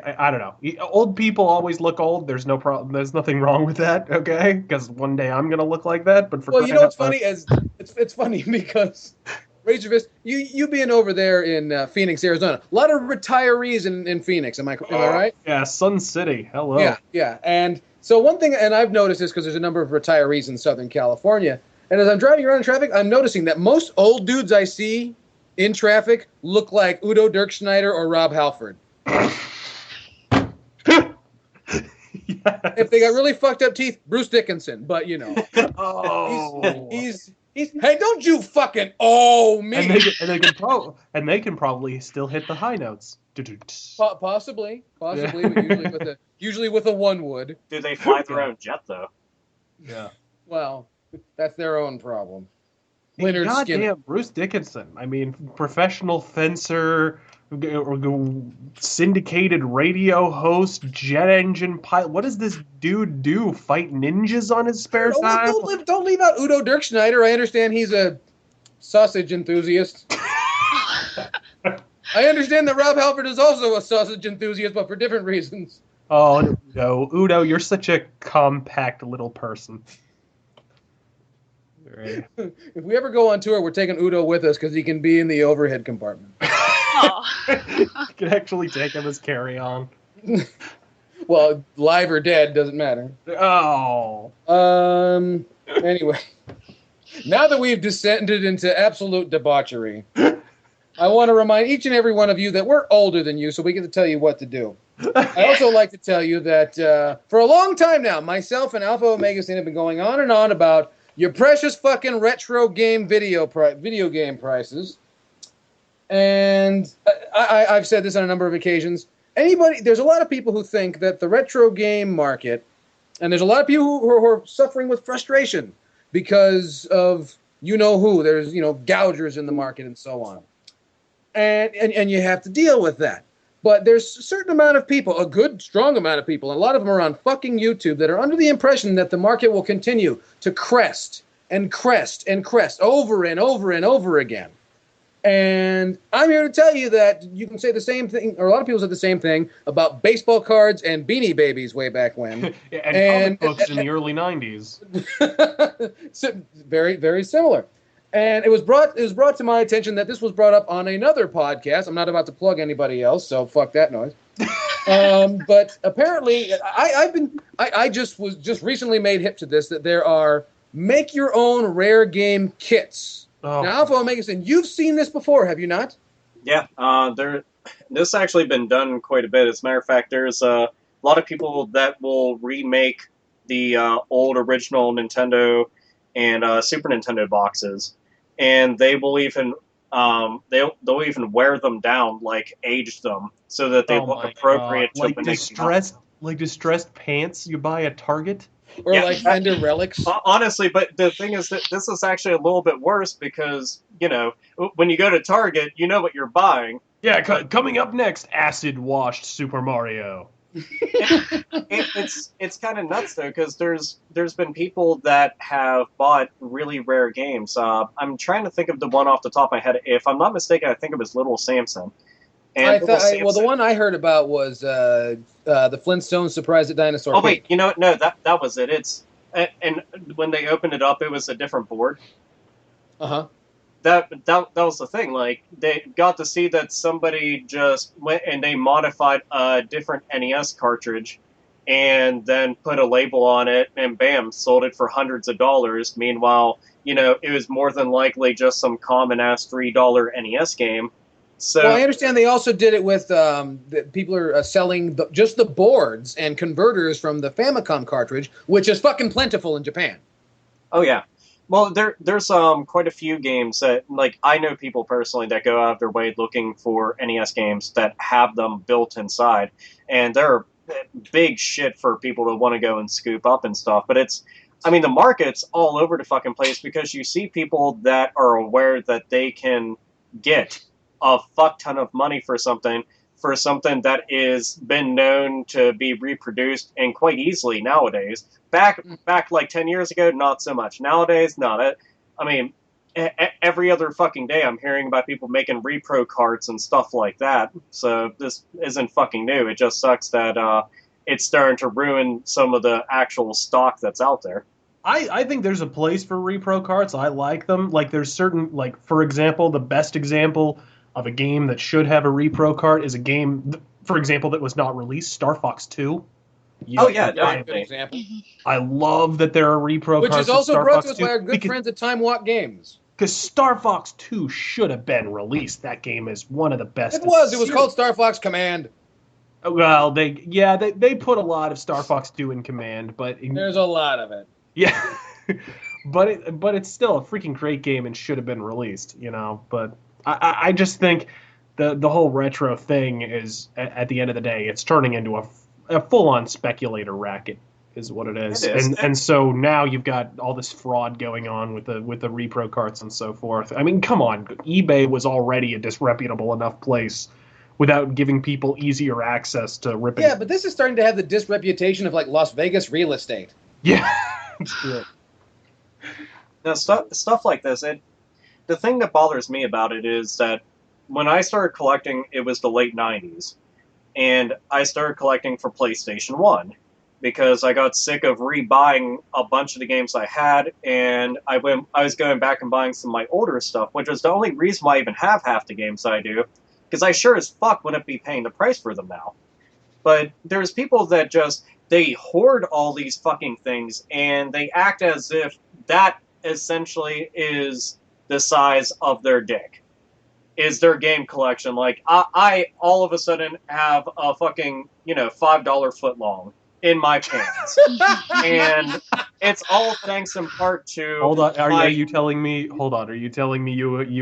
Speaker 3: I don't know. Old people always look old. There's no problem. There's nothing wrong with that. Okay, because one day I'm gonna look like that. But
Speaker 4: Well, you know what's funny is it's funny because raise your fist. You being over there in Phoenix, Arizona, a lot of retirees in Phoenix. Am I right?
Speaker 3: Yeah, Sun City. Hello.
Speaker 4: Yeah. And so one thing, and I've noticed this because there's a number of retirees in Southern California, and as I'm driving around in traffic, I'm noticing that most old dudes I see in traffic look like Udo Dirkschneider or Rob Halford.
Speaker 3: Yes.
Speaker 4: If they got really fucked up teeth, Bruce Dickinson. But
Speaker 3: Oh.
Speaker 4: he's hey, don't you fucking me.
Speaker 3: And they can probably still hit the high notes.
Speaker 4: Possibly, but usually with a one wood.
Speaker 2: Do they fly their own jet though?
Speaker 3: Yeah.
Speaker 4: Well, that's their own problem. Leonard Skinner.
Speaker 3: Goddamn, Bruce Dickinson. I mean, professional fencer, syndicated radio host, jet engine pilot. What does this dude do? Fight ninjas on his spare time?
Speaker 4: Don't leave out Udo Dirkschneider. I understand he's a sausage enthusiast. I understand that Rob Halford is also a sausage enthusiast, but for different reasons.
Speaker 3: Oh, no. Udo, you're such a compact little person. Right.
Speaker 4: If we ever go on tour, we're taking Udo with us because he can be in the overhead compartment.
Speaker 5: Oh.
Speaker 3: You can actually take him as carry-on.
Speaker 4: Well, live or dead, doesn't matter.
Speaker 3: Oh.
Speaker 4: Anyway, now that we've descended into absolute debauchery, I want to remind each and every one of you that we're older than you, so we get to tell you what to do. I also like to tell you that for a long time now, myself and Alpha Omega Sin have been going on and on about your precious fucking retro game video game prices. And I've said this on a number of occasions. There's a lot of people who think that the retro game market, and there's a lot of people who are suffering with frustration because of you-know-who. There's, gougers in the market and so on. And you have to deal with that. But there's a certain amount of people, a good, strong amount of people, and a lot of them are on fucking YouTube that are under the impression that the market will continue to crest and crest and crest over and over and over again. And I'm here to tell you that you can say the same thing, or a lot of people said the same thing about baseball cards and Beanie Babies way back when.
Speaker 3: and comic books in the early 90s.
Speaker 4: Very, very similar. And it was brought to my attention that this was brought up on another podcast. I'm not about to plug anybody else, so fuck that noise. But apparently, I just recently made hip to this, that there are make your own rare game kits.
Speaker 3: Oh.
Speaker 4: Now, Alpha Omega Sin, you've seen this before, have you not?
Speaker 2: Yeah, this actually been done quite a bit. As a matter of fact, there's a lot of people that will remake the old original Nintendo and Super Nintendo boxes, and they will even they'll even wear them down, like age them, so that they look appropriate to when they come out.
Speaker 3: Like distressed pants you buy at Target.
Speaker 4: Or
Speaker 2: Yeah.
Speaker 4: like Fender Relics?
Speaker 2: Honestly, but the thing is that this is actually a little bit worse because, when you go to Target, you know what you're buying.
Speaker 3: Yeah, coming up next, acid-washed Super Mario.
Speaker 2: It's kind of nuts, though, because there's been people that have bought really rare games. I'm trying to think of the one off the top of my head. If I'm not mistaken, I think it was Little Samson. And
Speaker 4: the one I heard about was the Flintstones Surprise at Dinosaur.
Speaker 2: Oh wait, you know what? No, that was it. It's and when they opened it up, it was a different board.
Speaker 4: Uh-huh.
Speaker 2: That was the thing. Like, they got to see that somebody just went and they modified a different NES cartridge and then put a label on it and bam, sold it for hundreds of dollars. Meanwhile, it was more than likely just some common ass $3 NES game. So,
Speaker 4: well, I understand they also did it with people are selling just the boards and converters from the Famicom cartridge, which is fucking plentiful in Japan.
Speaker 2: Oh yeah. Well, there's quite a few games that, like, I know people personally that go out of their way looking for NES games that have them built inside, and they're big shit for people to want to go and scoop up and stuff. But the market's all over the fucking place because you see people that are aware that they can get a fuck ton of money for something that is been known to be reproduced and quite easily nowadays. Back like 10 years ago, not so much. Nowadays, not. Every other fucking day I'm hearing about people making repro carts and stuff like that. So this isn't fucking new. It just sucks that it's starting to ruin some of the actual stock that's out there.
Speaker 3: I think there's a place for repro carts. I like them. Like, there's certain, like, for example, the best example of a game that should have a repro cart is a game, for example, that was not released, Star Fox 2.
Speaker 2: Oh yeah,
Speaker 4: Good
Speaker 2: definitely.
Speaker 4: example.
Speaker 3: I love that there are repro
Speaker 4: Which
Speaker 3: carts
Speaker 4: is also
Speaker 3: of Star
Speaker 4: brought
Speaker 3: Fox
Speaker 4: to us
Speaker 3: 2
Speaker 4: by our good friends at Time Walk Games.
Speaker 3: because Star Fox 2 should have been released. That game is one of the best.
Speaker 4: It was called Star Fox Command.
Speaker 3: Well, they put a lot of Star Fox 2 in Command, but
Speaker 4: There's a lot of it.
Speaker 3: yeah, but it's still a freaking great game and should have been released, But I just think the whole retro thing is, at the end of the day, it's turning into a full-on speculator racket, is what it is.
Speaker 2: It is.
Speaker 3: And so now you've got all this fraud going on with the repro carts and so forth. I mean, come on, eBay was already a disreputable enough place without giving people easier access to ripping.
Speaker 4: Yeah, but this is starting to have the disreputation of like Las Vegas real estate.
Speaker 3: Yeah, it's true.
Speaker 2: Now, stuff like this, the thing that bothers me about it is that when I started collecting, it was the late 90s. And I started collecting for PlayStation 1 because I got sick of rebuying a bunch of the games I had, and I was going back and buying some of my older stuff, which was the only reason why I even have half the games I do, because I sure as fuck wouldn't be paying the price for them now. But there's people that they hoard all these fucking things, and they act as if that essentially is the size of their dick, is their game collection. Like, I all of a sudden have a fucking, $5 foot long in my pants. And it's all thanks in part to...
Speaker 3: Hold on, are you telling me you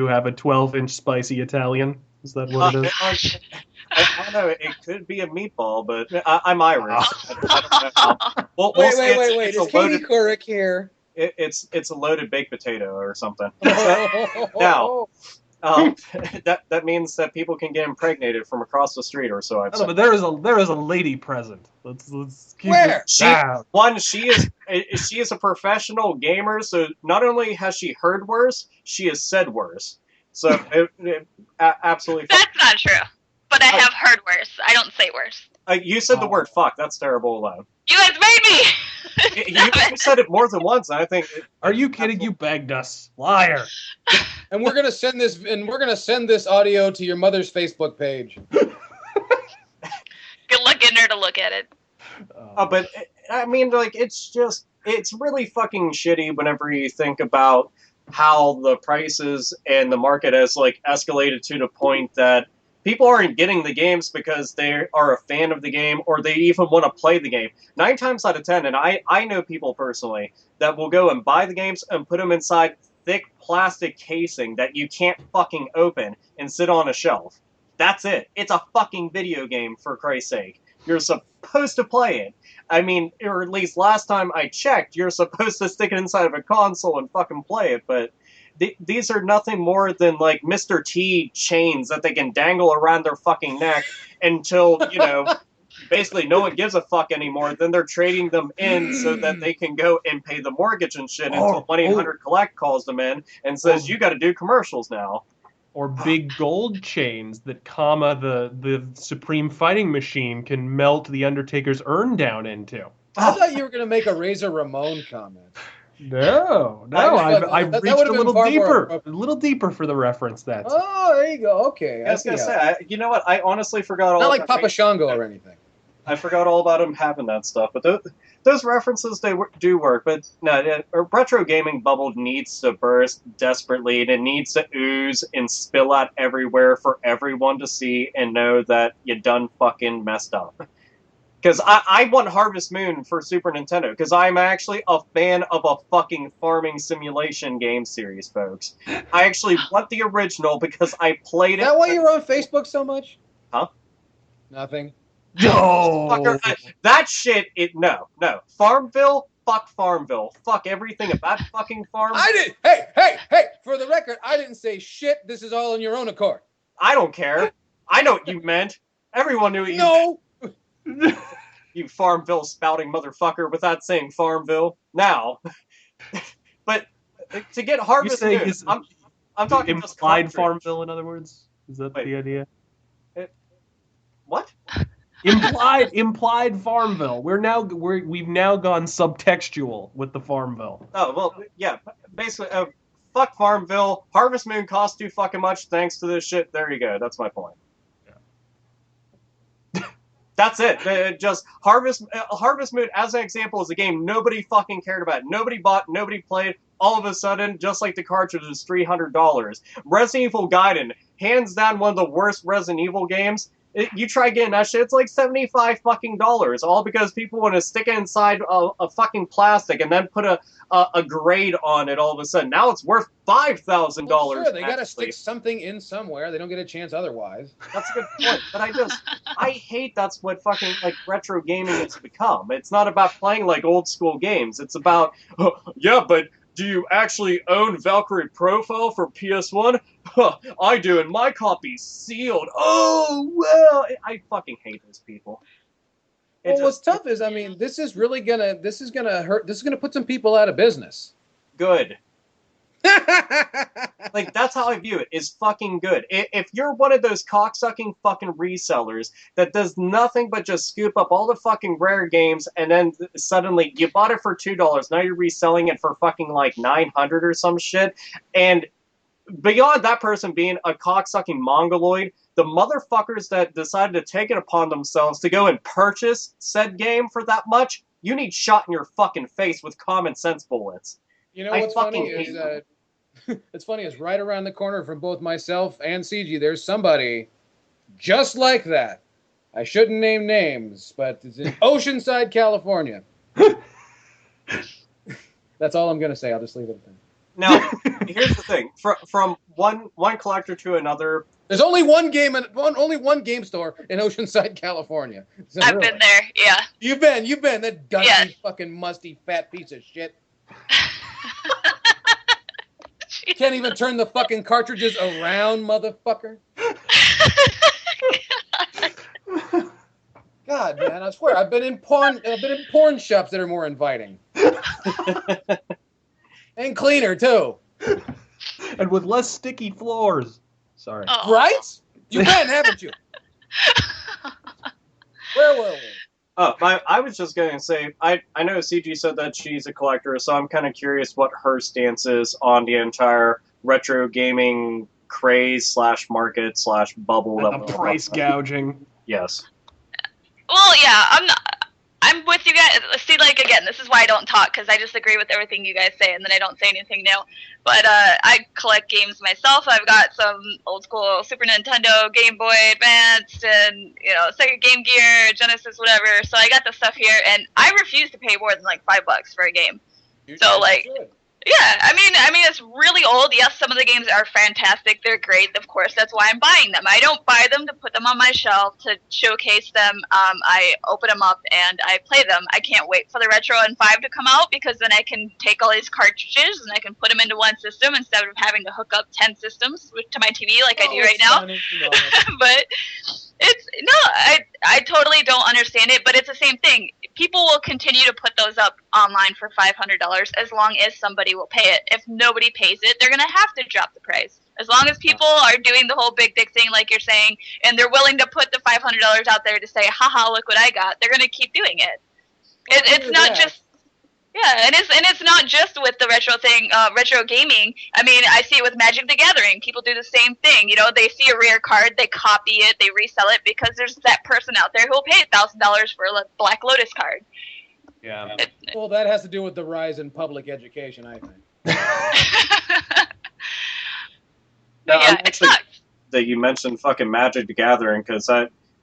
Speaker 3: have a 12-inch spicy Italian? Is that what it is?
Speaker 2: I don't know, it could be a meatball, but I'm Irish. I don't know. Well,
Speaker 4: Wait.
Speaker 2: it's
Speaker 4: Is Katie Couric here?
Speaker 2: It's a loaded baked potato or something. Now, that means that people can get impregnated from across the street or so. I've
Speaker 3: No,
Speaker 2: said.
Speaker 3: but there is a lady present. Let's keep
Speaker 4: Where?
Speaker 2: She is a professional gamer, so not only has she heard worse, she has said worse. So absolutely.
Speaker 5: That's not true. But I have heard worse. I don't say worse.
Speaker 2: You said the word fuck. That's terrible alone.
Speaker 5: You guys made me!
Speaker 2: You said it more than once. And I think.
Speaker 3: Are you kidding? You begged us, liar.
Speaker 4: And we're gonna send this audio to your mother's Facebook page.
Speaker 5: Good luck getting her to look at it.
Speaker 2: But I mean, like, it's really fucking shitty whenever you think about how the prices and the market has like escalated to the point that people aren't getting the games because they are a fan of the game or they even want to play the game. 9 times out of 10, and I know people personally that will go and buy the games and put them inside thick plastic casing that you can't fucking open and sit on a shelf. That's it. It's a fucking video game, for Christ's sake. You're supposed to play it. I mean, or at least last time I checked, you're supposed to stick it inside of a console and fucking play it, but these are nothing more than, like, Mr. T chains that they can dangle around their fucking neck until, basically no one gives a fuck anymore. Then they're trading them in so that they can go and pay the mortgage and shit until 1-800-COLLECT calls them in and says, you got to do commercials now.
Speaker 3: or big gold chains that the Supreme Fighting Machine can melt the Undertaker's urn down into.
Speaker 4: I thought you were going to make a Razor Ramon comment.
Speaker 3: No, I've
Speaker 4: that
Speaker 3: reached
Speaker 4: would've
Speaker 3: a
Speaker 4: been
Speaker 3: little
Speaker 4: far more
Speaker 3: deeper,
Speaker 4: appropriate.
Speaker 3: a little deeper for the reference. That's
Speaker 4: Oh, there you go. Okay.
Speaker 2: I was gonna
Speaker 4: see
Speaker 2: say,
Speaker 4: how-
Speaker 2: you know what? I honestly forgot all.
Speaker 4: Not like
Speaker 2: about
Speaker 4: Papa Shango or anything.
Speaker 2: I forgot all about him having that stuff, but those references do work. But no, a retro gaming bubble needs to burst desperately, and it needs to ooze and spill out everywhere for everyone to see and know that you done fucking messed up. Because I want Harvest Moon for Super Nintendo, because I'm actually a fan of a fucking farming simulation game series, folks. I actually want the original because I played
Speaker 4: Is
Speaker 2: it.
Speaker 4: that why you're on Facebook so much?
Speaker 2: Huh?
Speaker 4: Nothing.
Speaker 3: no.
Speaker 2: Fucker, that shit, no. Farmville, fuck Farmville. Fuck everything about fucking Farmville.
Speaker 4: I didn't. Hey! For the record, I didn't say shit. This is all on your own accord.
Speaker 2: I don't care. I know what you meant. Everyone knew what you
Speaker 4: No.
Speaker 2: meant, you Farmville spouting motherfucker, without saying Farmville. Now. But to get Harvest
Speaker 3: saying
Speaker 2: Moon,
Speaker 3: is-
Speaker 2: I'm talking just
Speaker 3: Implied
Speaker 2: cartridge.
Speaker 3: Farmville, in other words? Is that
Speaker 2: Wait.
Speaker 3: the idea?
Speaker 2: What?
Speaker 3: Implied Farmville. We've now gone subtextual with the Farmville.
Speaker 2: Oh, well, yeah. Basically, fuck Farmville. Harvest Moon costs too fucking much thanks to this shit. There you go. That's my point. That's it. Just Harvest Moon, as an example, is a game nobody fucking cared about. Nobody bought, nobody played. All of a sudden, just like the cartridge is $300. Resident Evil Gaiden, hands down one of the worst Resident Evil games. You try getting that shit, it's like $75 fucking dollars, all because people want to stick it inside a fucking plastic and then put a grade on it all of a sudden. Now it's worth $5,000.
Speaker 4: Well, sure, they got to
Speaker 2: actually.
Speaker 4: stick something in somewhere. They don't get a chance otherwise.
Speaker 2: That's a good point, but I hate that's what fucking like retro gaming has become. It's not about playing like old school games. It's about, yeah, but do you actually own Valkyrie Profile for PS1? I do, and my copy's sealed. Oh, well, I fucking hate those people.
Speaker 4: Well, what's tough is, I mean, this is gonna hurt. This is gonna put some people out of business.
Speaker 2: Good. Like, that's how I view it, is fucking good. If you're one of those cocksucking fucking resellers that does nothing but just scoop up all the fucking rare games and then suddenly you bought it for $2, now you're reselling it for fucking like $900 or some shit, and beyond that person being a cocksucking mongoloid, the motherfuckers that decided to take it upon themselves to go and purchase said game for that much, you need shot in your fucking face with common sense bullets.
Speaker 4: You know
Speaker 2: I
Speaker 4: what's
Speaker 2: fucking
Speaker 4: funny is
Speaker 2: hate them.
Speaker 4: it's funny is right around the corner from both myself and CG. There's somebody just like that. I shouldn't name names, but it's in Oceanside, California. That's all I'm gonna say. I'll just leave it at that.
Speaker 2: Now, here's the thing: from one collector to another.
Speaker 4: There's only one game only one game store in Oceanside, California. So
Speaker 5: I've
Speaker 4: really.
Speaker 5: been there, yeah.
Speaker 4: You've been that dusty,
Speaker 5: Yeah.
Speaker 4: fucking musty, fat piece of shit. Can't even turn the fucking cartridges around, motherfucker. God, man, I swear, I've been in porn shops that are more inviting. And cleaner, too.
Speaker 3: And with less sticky floors. Sorry.
Speaker 5: Oh.
Speaker 4: Right? You've been, haven't you? Where were we?
Speaker 2: Oh, I was just going to say, I know CG said that she's a collector, so I'm kind of curious what her stance is on the entire retro gaming craze / market / bubble.
Speaker 3: And
Speaker 2: that
Speaker 3: the
Speaker 2: we're
Speaker 3: price
Speaker 2: talking about.
Speaker 3: gouging.
Speaker 2: Yes.
Speaker 5: Well, yeah, I'm with you guys. See, like, again, this is why I don't talk, because I just agree with everything you guys say, and then I don't say anything new. But I collect games myself. I've got some old school Super Nintendo, Game Boy Advanced, and, you know, Sega Game Gear, Genesis, whatever. So I got the stuff here, and I refuse to pay more than, like, $5 for a game. So, like, yeah, I mean, it's really old. Yes, some of the games are fantastic. They're great. Of course, that's why I'm buying them. I don't buy them to put them on my shelf to showcase them. I open them up and I play them. I can't wait for the Retro N5 to come out, because then I can take all these cartridges and I can put them into one system instead of having to hook up 10 systems to my TV like I do right now.
Speaker 4: Funny,
Speaker 5: But it's I totally don't understand it, but it's the same thing. People will continue to put those up online for $500 as long as somebody will pay it. If nobody pays it, they're gonna have to drop the price. As long as people are doing the whole big dick thing, like you're saying, and they're willing to put the $500 out there to say, haha, look what I got, they're going to keep doing it. It's not just, yeah, and it's not just with the retro thing, retro gaming. I mean, I see it with Magic the Gathering. People do the same thing. You know, they see a rare card, they copy it, they resell it because there's that person out there who'll pay $1,000 for a Black Lotus card.
Speaker 3: Yeah.
Speaker 4: Well, that has to do with the rise in public education, I think.
Speaker 2: No,
Speaker 5: Yeah,
Speaker 2: I'm
Speaker 5: it
Speaker 2: actually
Speaker 5: sucks.
Speaker 2: that you mentioned fucking Magic the Gathering because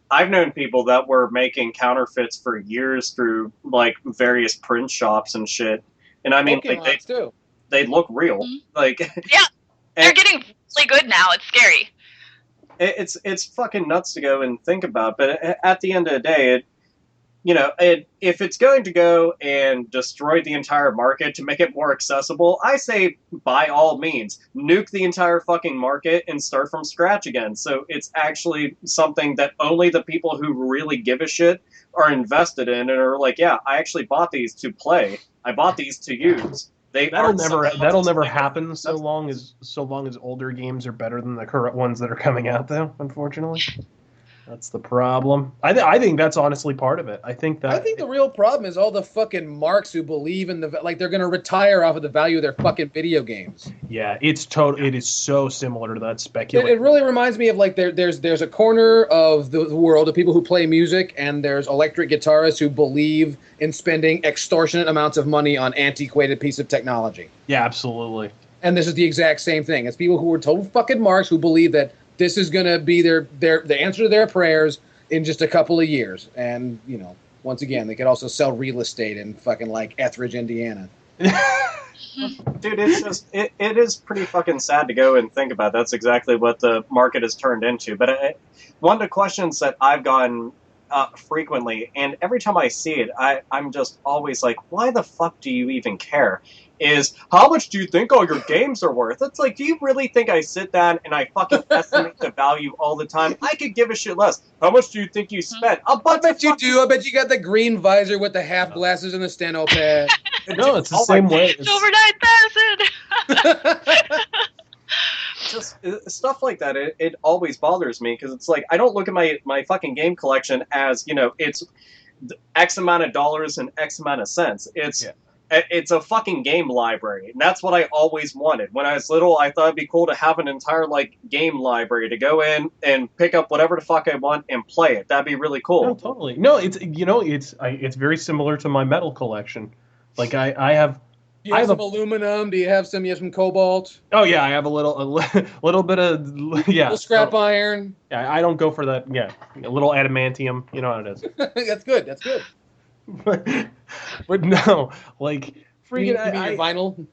Speaker 2: I've known people that were making counterfeits for years through like various print shops and shit. And I mean, like,
Speaker 4: Pokemons, too.
Speaker 2: they look real.
Speaker 5: Mhm.
Speaker 2: Like,
Speaker 5: Yeah, they're
Speaker 2: and
Speaker 5: getting really good now. It's scary.
Speaker 2: it's fucking nuts to go and think about. But at the end of the day, if it's going to go and destroy the entire market to make it more accessible, I say by all means, nuke the entire fucking market and start from scratch again. So it's actually something that only the people who really give a shit are invested in and are like, yeah, I actually bought these to play. I bought these to use.
Speaker 3: That'll never happen so long as older games are better than the current ones that are coming out, though. Unfortunately, that's the problem. I think that's honestly part of it. I think
Speaker 4: the real problem is all the fucking marks who believe in like they're going to retire off of the value of their fucking video games.
Speaker 3: Yeah, it is so similar to that speculation.
Speaker 4: It really reminds me of like there's a corner of the world of people who play music, and there's electric guitarists who believe in spending extortionate amounts of money on antiquated piece of technology.
Speaker 3: Yeah, absolutely.
Speaker 4: And this is the exact same thing. It's people who are total fucking marks who believe that this is going to be the answer to their prayers in just a couple of years. And, you know, once again, they could also sell real estate in fucking like Etheridge, Indiana.
Speaker 2: Dude, it's just it is pretty fucking sad to go and think about. That's exactly what the market has turned into. But one of the questions that I've gotten frequently, and every time I see it, I'm just always like, why the fuck do you even care? Is how much do you think all your games are worth? It's like, do you really think I sit down and I fucking estimate the value all the time? I could give a shit less. How much do you think you spent?
Speaker 4: I bet you do. I bet you got the green visor with the half glasses and the steno pad.
Speaker 3: No, it's the same way.
Speaker 5: It's over 9,000.
Speaker 2: Just stuff like that. It always bothers me because it's like I don't look at my fucking game collection as, you know, it's X amount of dollars and X amount of cents. It's a fucking game library, and that's what I always wanted. When I was little, I thought it'd be cool to have an entire like game library to go in and pick up whatever the fuck I want and play it. That'd be really cool.
Speaker 3: No, totally. No, it's very similar to my metal collection. Like I have.
Speaker 4: Do you have some aluminum? Do you have some cobalt?
Speaker 3: Oh yeah, I have a little bit of
Speaker 4: A little scrap iron.
Speaker 3: Yeah, I don't go for that. Yeah, a little adamantium. You know how it is.
Speaker 4: That's good. That's good.
Speaker 3: But no, like freaking,
Speaker 4: you mean vinyl.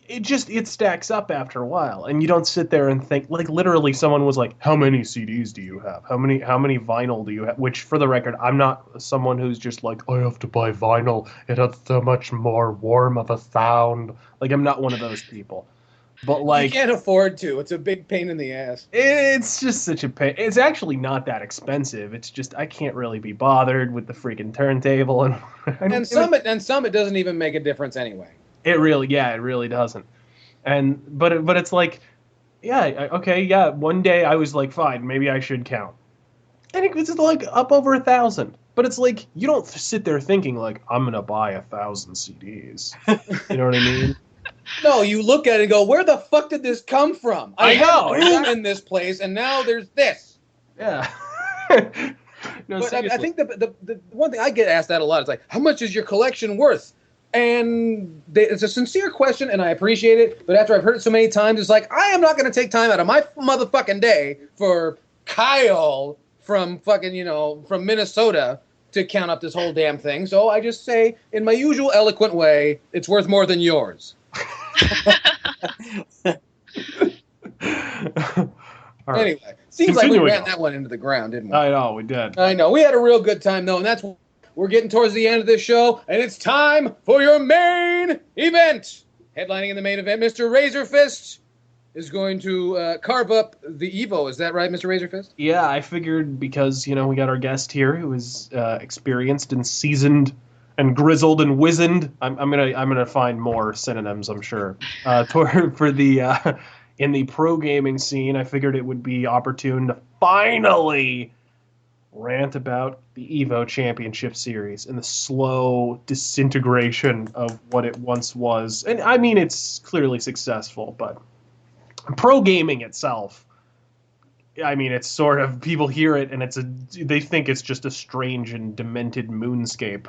Speaker 3: It stacks up after a while, and you don't sit there and think. Like literally, someone was like, "How many CDs do you have? How many vinyl do you have?" Which, for the record, I'm not someone who's just like, "I have to buy vinyl. It has so much more warm of a sound." Like I'm not one of those people. But like,
Speaker 4: you can't afford to. It's a big pain in the ass.
Speaker 3: It's just such a pain. It's actually not that expensive. It's just I can't really be bothered with the freaking turntable
Speaker 4: and some it doesn't even make a difference anyway.
Speaker 3: It really doesn't. But it's like, yeah, okay, yeah. One day I was like, fine, maybe I should count. And it was like up over 1,000. But it's like you don't sit there thinking like I'm gonna buy 1,000 CDs. You know what I mean?
Speaker 4: No, you look at it and go, where the fuck did this come from? I
Speaker 3: know.
Speaker 4: have room in this place, and now there's this.
Speaker 3: Yeah. No,
Speaker 4: but I think the one thing I get asked that a lot is like, how much is your collection worth? And it's a sincere question, and I appreciate it. But after I've heard it so many times, it's like, I am not going to take time out of my motherfucking day for Kyle from from Minnesota to count up this whole damn thing. So I just say, in my usual eloquent way, it's worth more than yours.
Speaker 3: All right.
Speaker 4: Anyway, seems like we ran that one into the ground, didn't we?
Speaker 3: I know, we did.
Speaker 4: I know. We had a real good time, though, and that's we're getting towards the end of this show, and it's time for your main event. Headlining in the main event, Mr. Razorfist is going to carve up the Evo. Is that right, Mr. Razorfist?
Speaker 3: Yeah, I figured because, we got our guest here who is experienced and seasoned and grizzled and wizened. I'm gonna find more synonyms, I'm sure. For the in the pro gaming scene, I figured it would be opportune to finally rant about the EVO Championship Series and the slow disintegration of what it once was. And I mean, it's clearly successful, but pro gaming itself, I mean, it's sort of, people hear it and they think it's just a strange and demented moonscape.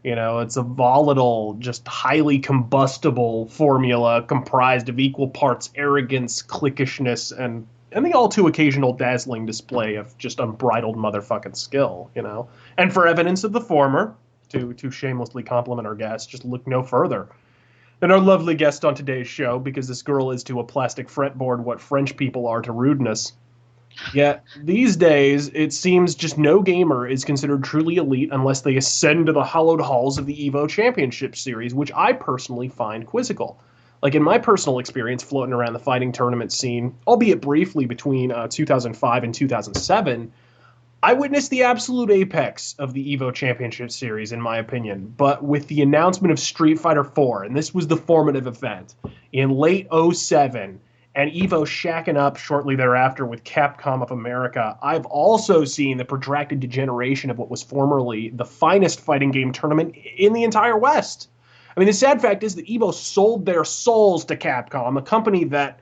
Speaker 3: You know, it's a volatile, just highly combustible formula comprised of equal parts arrogance, cliquishness, and the all too occasional dazzling display of just unbridled motherfucking skill, you know? And for evidence of the former, to shamelessly compliment our guest, just look no further than our lovely guest on today's show, because this girl is to a plastic fretboard what French people are to rudeness. Yet, these days, it seems just no gamer is considered truly elite unless they ascend to the hallowed halls of the EVO Championship Series, which I personally find quizzical. Like, in my personal experience floating around the fighting tournament scene, albeit briefly between 2005 and 2007, I witnessed the absolute apex of the EVO Championship Series, in my opinion. But with the announcement of Street Fighter IV, and this was the formative event, in late 07, and EVO shacking up shortly thereafter with Capcom of America, I've also seen the protracted degeneration of what was formerly the finest fighting game tournament in the entire West. I mean, the sad fact is that EVO sold their souls to Capcom, a company that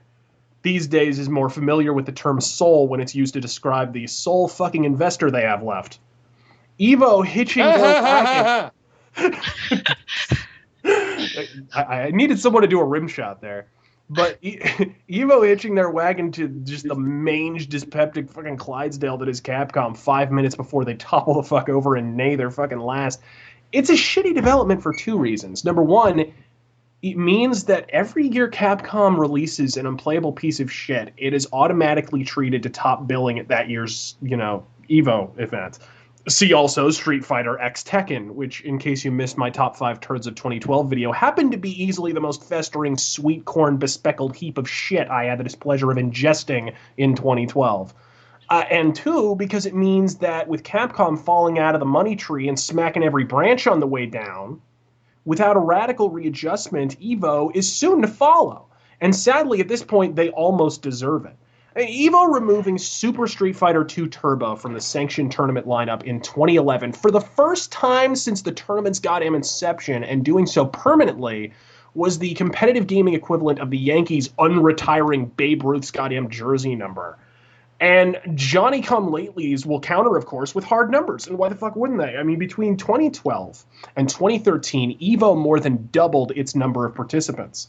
Speaker 3: these days is more familiar with the term soul when it's used to describe the sole fucking investor they have left. EVO hitching their wagon. I needed someone to do a rim shot there. But EVO hitching their wagon to just the mange dyspeptic fucking Clydesdale that is Capcom 5 minutes before they topple the fuck over and neigh their fucking last. It's a shitty development for two reasons. Number one, it means that every year Capcom releases an unplayable piece of shit, it is automatically treated to top billing at that year's, EVO event. See also Street Fighter X Tekken, which, in case you missed my top 5 turds of 2012 video, happened to be easily the most festering, sweet corn bespeckled heap of shit I had the displeasure of ingesting in 2012. And two, because it means that with Capcom falling out of the money tree and smacking every branch on the way down, without a radical readjustment, EVO is soon to follow. And sadly, at this point, they almost deserve it. EVO removing Super Street Fighter II Turbo from the sanctioned tournament lineup in 2011 for the first time since the tournament's goddamn inception, and doing so permanently, was the competitive gaming equivalent of the Yankees unretiring Babe Ruth's goddamn jersey number. And Johnny-come-latelys will counter, of course, with hard numbers. And why the fuck wouldn't they? I mean, between 2012 and 2013, EVO more than doubled its number of participants.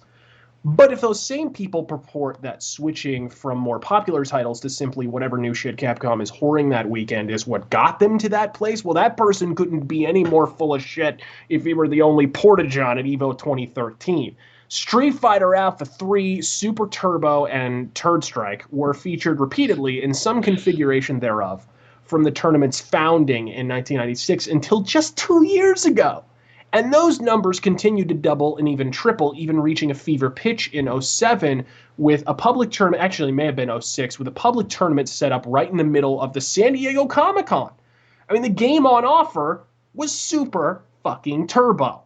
Speaker 3: But if those same people purport that switching from more popular titles to simply whatever new shit Capcom is whoring that weekend is what got them to that place, well, that person couldn't be any more full of shit if he were the only Porta-John at EVO 2013. Street Fighter Alpha 3, Super Turbo, and Turd Strike were featured repeatedly in some configuration thereof from the tournament's founding in 1996 until just 2 years ago. And those numbers continued to double and even triple, even reaching a fever pitch in 07 with a public tournament, actually it may have been 06, with a public tournament set up right in the middle of the San Diego Comic-Con. I mean, the game on offer was Super fucking Turbo.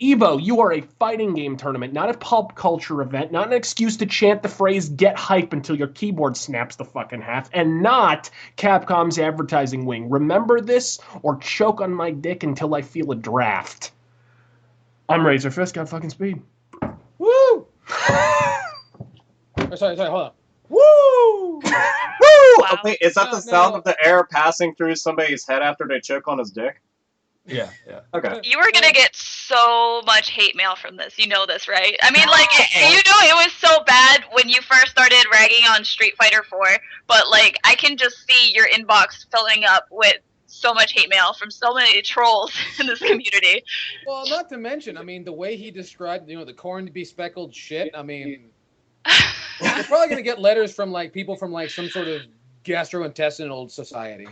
Speaker 3: EVO, you are a fighting game tournament, not a pop culture event, not an excuse to chant the phrase "get hype" until your keyboard snaps the fucking half, and not Capcom's advertising wing. Remember this, or choke on my dick until I feel a draft. I'm Razorfist, got fucking speed.
Speaker 4: Woo! Sorry, hold on. Woo!
Speaker 2: Woo!
Speaker 5: Wow.
Speaker 2: Wait, is that the
Speaker 4: No,
Speaker 2: sound
Speaker 4: no.
Speaker 2: of the air passing through somebody's head after they choke on his dick?
Speaker 3: Yeah.
Speaker 2: Okay.
Speaker 5: You were gonna get so much hate mail from this. You know this, right? I mean, like, it was so bad when you first started ragging on Street Fighter 4, but, like, I can just see your inbox filling up with so much hate mail from so many trolls in this community.
Speaker 4: Well, not to mention, I mean, the way he described, the corn bespeckled shit, I mean, you're probably going to get letters from, like, people from, like, some sort of gastrointestinal society.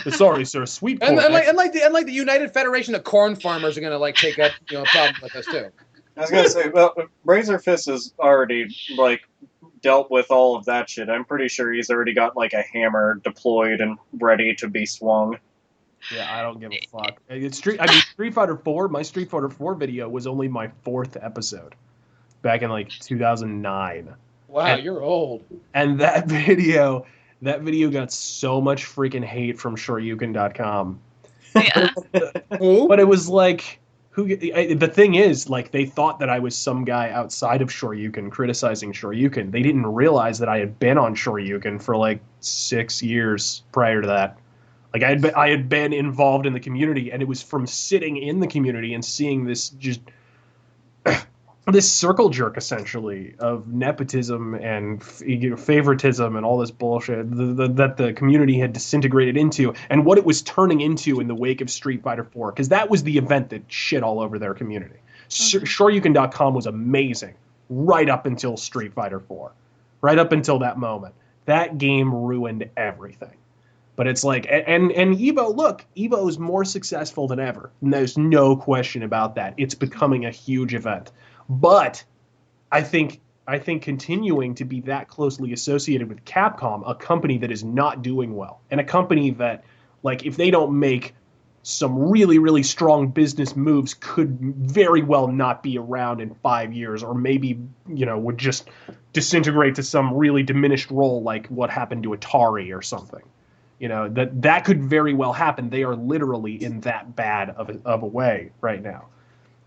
Speaker 3: Sorry, sir. Sweet corn.
Speaker 4: And like the United Federation of Corn Farmers are going to, like, take up, a problem with us, too.
Speaker 2: I was gonna say, well, Razorfist has already, like, dealt with all of that shit. I'm pretty sure he's already got, like, a hammer deployed and ready to be swung.
Speaker 3: Yeah, I don't give a fuck. Street Fighter 4, my Street Fighter 4 video was only my 4th episode. back in like 2009.
Speaker 4: Wow, you're old.
Speaker 3: And that video got so much freaking hate from Shoryuken.com.
Speaker 5: Yeah.
Speaker 4: Who?
Speaker 3: But it was like, the thing is, like, they thought that I was some guy outside of Shoryuken criticizing Shoryuken. They didn't realize that I had been on Shoryuken for like 6 years prior to that. Like, I had been involved in the community, and it was from sitting in the community and seeing this just this circle jerk, essentially, of nepotism and favoritism and all this bullshit that the community had disintegrated into, and what it was turning into in the wake of Street Fighter 4, because that was the event that shit all over their community. Shoryuken.com was amazing right up until Street Fighter 4. Right up until that moment. That game ruined everything. But it's like, and Evo, look, Evo is more successful than ever. And there's no question about that. It's becoming a huge event. But I think continuing to be that closely associated with Capcom, a company that is not doing well, and a company that, like, if they don't make some really, really strong business moves, could very well not be around in 5 years, or maybe, would just disintegrate to some really diminished role like what happened to Atari or something. That could very well happen. They are literally in that bad of a way right now.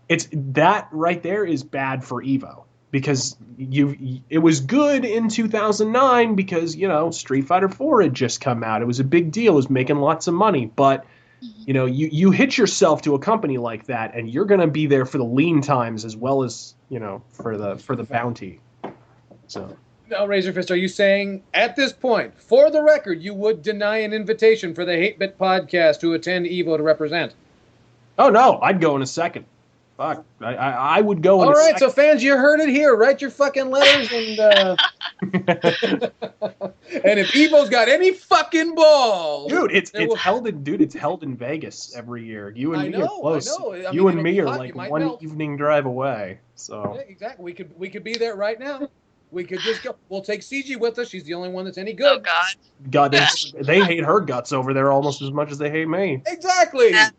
Speaker 3: It's that right there is bad for Evo, because it was good in 2009 because, Street Fighter 4 had just come out. It was a big deal. It was making lots of money. But, you hitch yourself to a company like that, and you're going to be there for the lean times as well as, for the bounty. So.
Speaker 4: Now, Razorfist, are you saying at this point, for the record, you would deny an invitation for the Hate Bit podcast to attend Evo to represent?
Speaker 3: Oh, no. I'd go in a second. Fuck. I would go in
Speaker 4: All
Speaker 3: a
Speaker 4: right,
Speaker 3: second.
Speaker 4: so fans, you heard it here. Write your fucking letters and and if Evo's got any fucking balls,
Speaker 3: dude, it's held in Vegas every year. You and me are close.
Speaker 4: I know.
Speaker 3: You and me are
Speaker 4: hot,
Speaker 3: like
Speaker 4: one
Speaker 3: melt. Evening drive away. So
Speaker 4: yeah, exactly. We could be there right now. We could just go. We'll take CG with us. She's the only one that's any good.
Speaker 5: Oh God.
Speaker 3: They hate her guts over there almost as much as they hate me.
Speaker 4: Exactly.
Speaker 5: Yeah.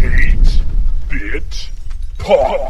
Speaker 1: Hate Bit Podcast.